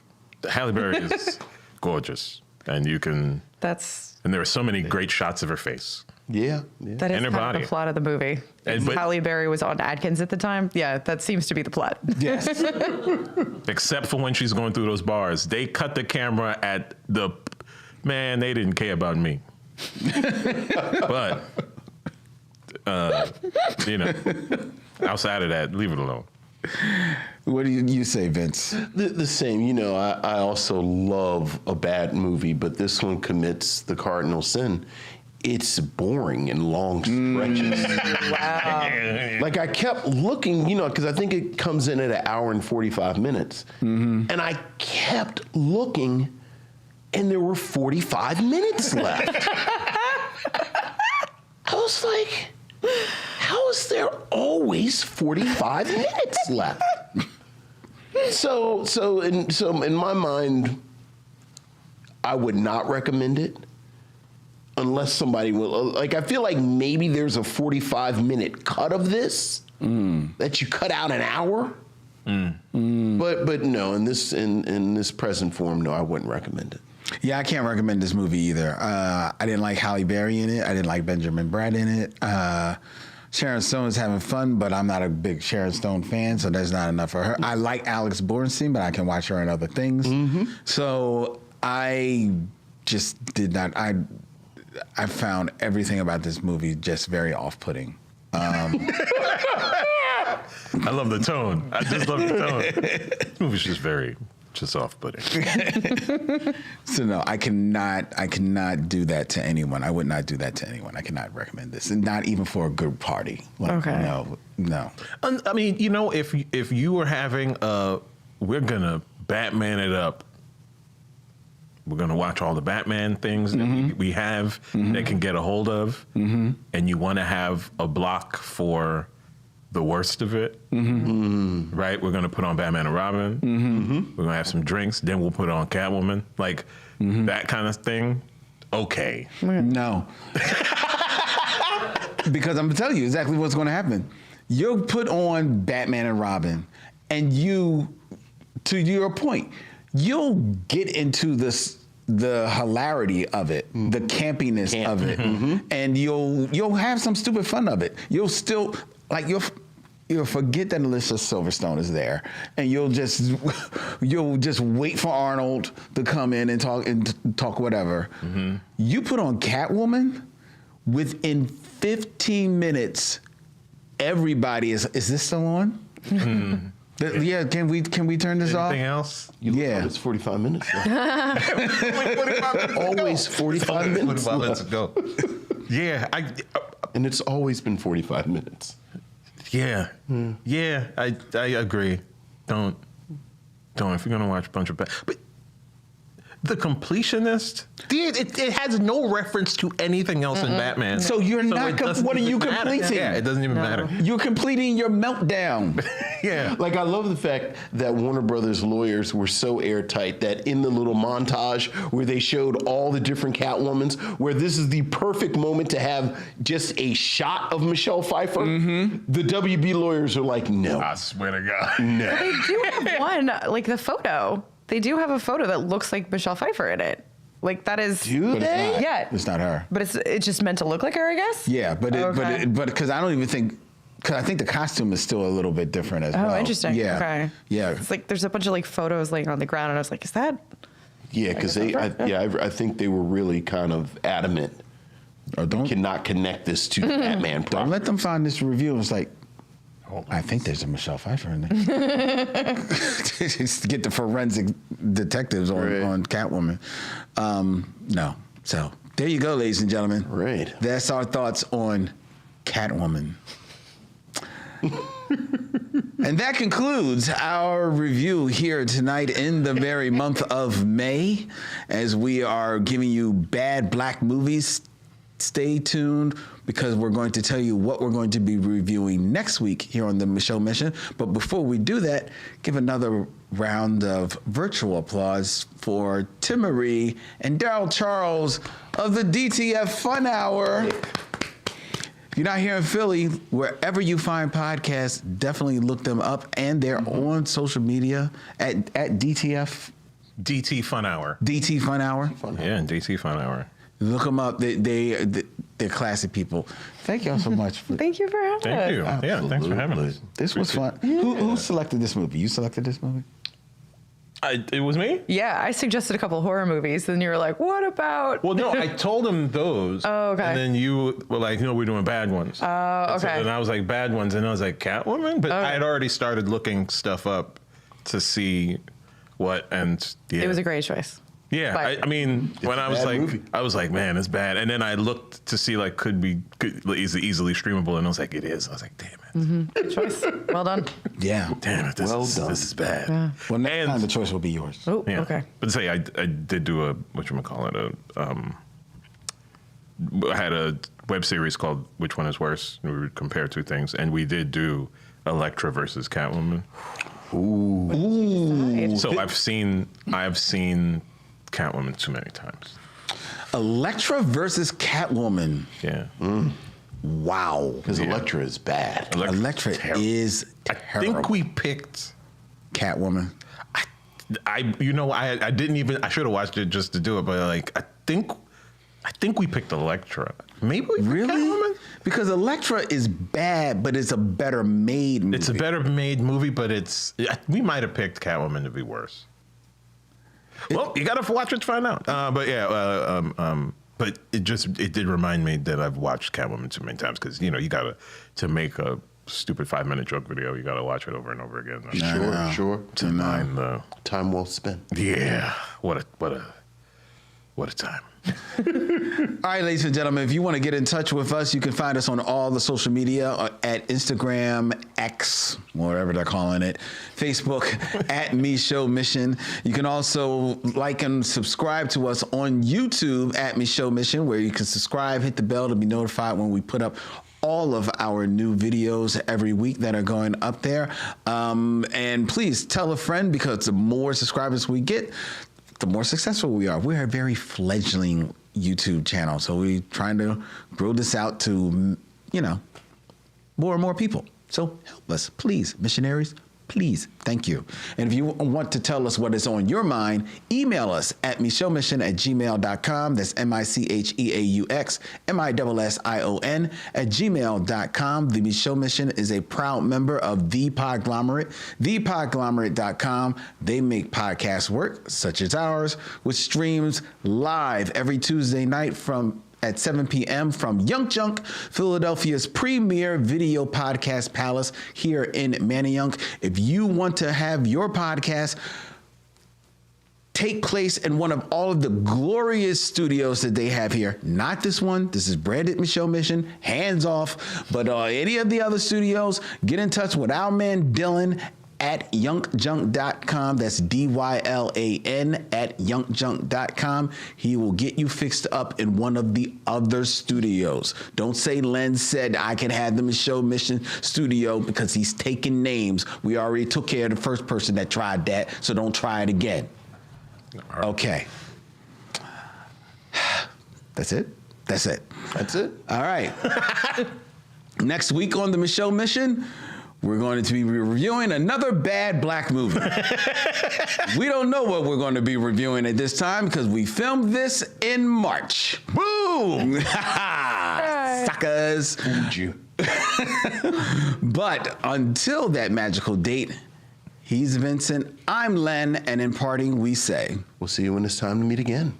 Halle Berry is gorgeous. and you can. And there are so many great shots of her face. Yeah. That is And her kind of body. the plot of the movie. And- but- Halle Berry was on Atkins at the time. Yeah, that seems to be the plot. Yes. Except for when she's going through those bars. They cut the camera at the... Man, they didn't care about me. But, you know, outside of that, leave it alone. What do you say, Vince? The same. You know, I also love a bad movie, but this one commits the cardinal sin. It's boring in long stretches. Wow. Like I kept looking, you know, because I think it comes in at 1 hour and 45 minutes. And I kept looking, and there were 45 minutes left. I was like, how is there always 45 minutes left? So in my mind, I would not recommend it. Unless somebody will, like, I feel like maybe there's a 45-minute cut of this that you cut out an hour. But no, in this present form, no, I wouldn't recommend it. Yeah, I can't recommend this movie either. I didn't like Halle Berry in it. I didn't like Benjamin Bratt in it. Sharon Stone is having fun, but I'm not a big Sharon Stone fan, so that's not enough for her. I like Alex Borstein, but I can watch her in other things. So I just did not. I found everything about this movie just very off-putting. I love the tone. I just love the tone. This movie's just off-putting. So no, I cannot do that to anyone. I would not do that to anyone. I cannot recommend this, and not even for a good party. Like, Okay. No. I mean, you know, if you were having we're gonna Batman it up. We're going to watch all the Batman things that we have that can get a hold of. And you want to have a block for the worst of it, right? We're going to put on Batman and Robin. We're going to have some drinks. Then we'll put on Catwoman. Like that kind of thing. Okay. No. Because I'm going to tell you exactly what's going to happen. You'll put on Batman and Robin, and to your point, you'll get into the hilarity of it, the campiness of it, and you'll have some stupid fun of it. You'll still you'll forget that Alyssa Silverstone is there, and you'll just wait for Arnold to come in and talk whatever. You put on Catwoman, within 15 minutes, everybody is this still on? Yeah, can we turn this off? Anything else? Yeah. It's 45 minutes left. Always 45 minutes left. Go. Yeah, And it's always been 45 minutes. yeah, I agree. Don't. If you're gonna watch a bunch of but the Completionist, it has no reference to anything else in Batman. So you're not. What are you matter. completing? Yeah, it doesn't even matter. You're completing your meltdown. Yeah. Like, I love the fact that Warner Brothers lawyers were so airtight that in the little montage where they showed all the different Catwomans, where this is the perfect moment to have just a shot of Michelle Pfeiffer, the WB lawyers are like, no. I swear to God. No. They do have one, like the photo. They do have a photo that looks like Michelle Pfeiffer in it. Like that is. Do But they? it's not. Yeah. It's not her. But it's just meant to look like her, I guess. Yeah, but Okay. because I don't even think. Because I think the costume is still a little bit different as well. Oh, interesting. Yeah. Okay. Yeah. It's like there's a bunch of like photos laying on the ground, and I was like, is that? Yeah, because guess I think they were really kind of adamant. Or don't Cannot connect this to Batman. don't let them find this review. It's like, I think there's a Michelle Pfeiffer in there. Just get the forensic detectives on Catwoman. No. So there you go, ladies and gentlemen. Right. That's our thoughts on Catwoman. And that concludes our review here tonight in the very month of May, as we are giving you bad black movies. Stay tuned, because we're going to tell you what we're going to be reviewing next week here on the Micheaux Mission. But before we do that, give another round of virtual applause for Timaree and Darryl Charles of the DTF Fun Hour. If you're not here in Philly, wherever you find podcasts, definitely look them up. And they're on social media at DTF DT Fun Hour. DT Fun Hour. Yeah, DT Fun Hour. Look them up. They're classy people. Thank y'all so much. Thank you for having Thank you. us. Yeah, thanks for having us. This was fun. Who selected this movie? You selected this movie? It was me? Yeah, I suggested a couple horror movies, and you were like, "What about?" Well, no, I told him those. Oh, okay. And then you were like, "No, we're doing bad ones." Oh, okay. And I was like, "Bad ones," and I was like, "Catwoman," but I had already started looking stuff up to see what, and yeah. It was a great choice. Yeah, But- I mean, when a I was bad like, movie. I was like, man, it's bad. And then I looked to see like, is it easily streamable? And I was like, it is. I was like, damn it, Good choice. Well done. Yeah. damn it, Well done. this is bad. Yeah. Well, next And- time the choice will be yours. Oh, Yeah. okay. But say I did do I had a web series called Which One Is Worse? And we would compare two things, and we did do Elektra versus Catwoman. So I've seen Catwoman too many times. Elektra versus Catwoman. Yeah. Wow. Because Elektra is bad. Elektra is I terrible. think we picked. Catwoman. I didn't even. I should have watched it just to do it, but like I think we picked Elektra. Maybe we picked Really? Catwoman? Because Elektra is bad, but it's a better made movie. It's a better made movie, but we might have picked Catwoman to be worse. Well, you gotta watch it to find out. But it did remind me that I've watched Catwoman too many times because you to make a stupid 5-minute joke video, you gotta watch it over and over again. Sure. To mind the Time well spent. yeah, what a time. All right, ladies and gentlemen, if you want to get in touch with us, you can find us on all the social media at Instagram, X, whatever they're calling it, Facebook, at Micheaux Mission. You can also like and subscribe to us on YouTube at Micheaux Mission, where you can subscribe, hit the bell to be notified when we put up all of our new videos every week that are going up there. And please tell a friend, because the more subscribers we get, the more successful we are. We're a very fledgling YouTube channel, so we're trying to grow this out to, more and more people. So help us, please, missionaries. Please, thank you. And if you want to tell us what is on your mind, email us at micheauxmission@gmail.com. That's MICHEAUXMISSION@gmail.com. The Micheaux Mission is a proud member of The Podglomerate, thepodglomerate.com. They make podcasts work, such as ours, which streams live every Tuesday night at 7 p.m. from Yunk Junk, Philadelphia's premier video podcast palace here in Manayunk. If you want to have your podcast take place in one of all of the glorious studios that they have here, not this one, this is branded Micheaux Mission, hands off, but any of the other studios, get in touch with our man Dylan at yunkjunk.com. That's DYLAN at yunkjunk.com. He will get you fixed up in one of the other studios. Don't say Len said I can have the Micheaux Mission studio, because he's taking names. We already took care of the first person that tried that, so don't try it again. Okay. That's it? That's it. That's it. All right. Next week on the Micheaux Mission, we're going to be reviewing another bad black movie. We don't know what we're going to be reviewing at this time because we filmed this in March. Boom! Suckers. Fooled you. But until that magical date, he's Vincent, I'm Len, and in parting we say, We'll see you when it's time to meet again.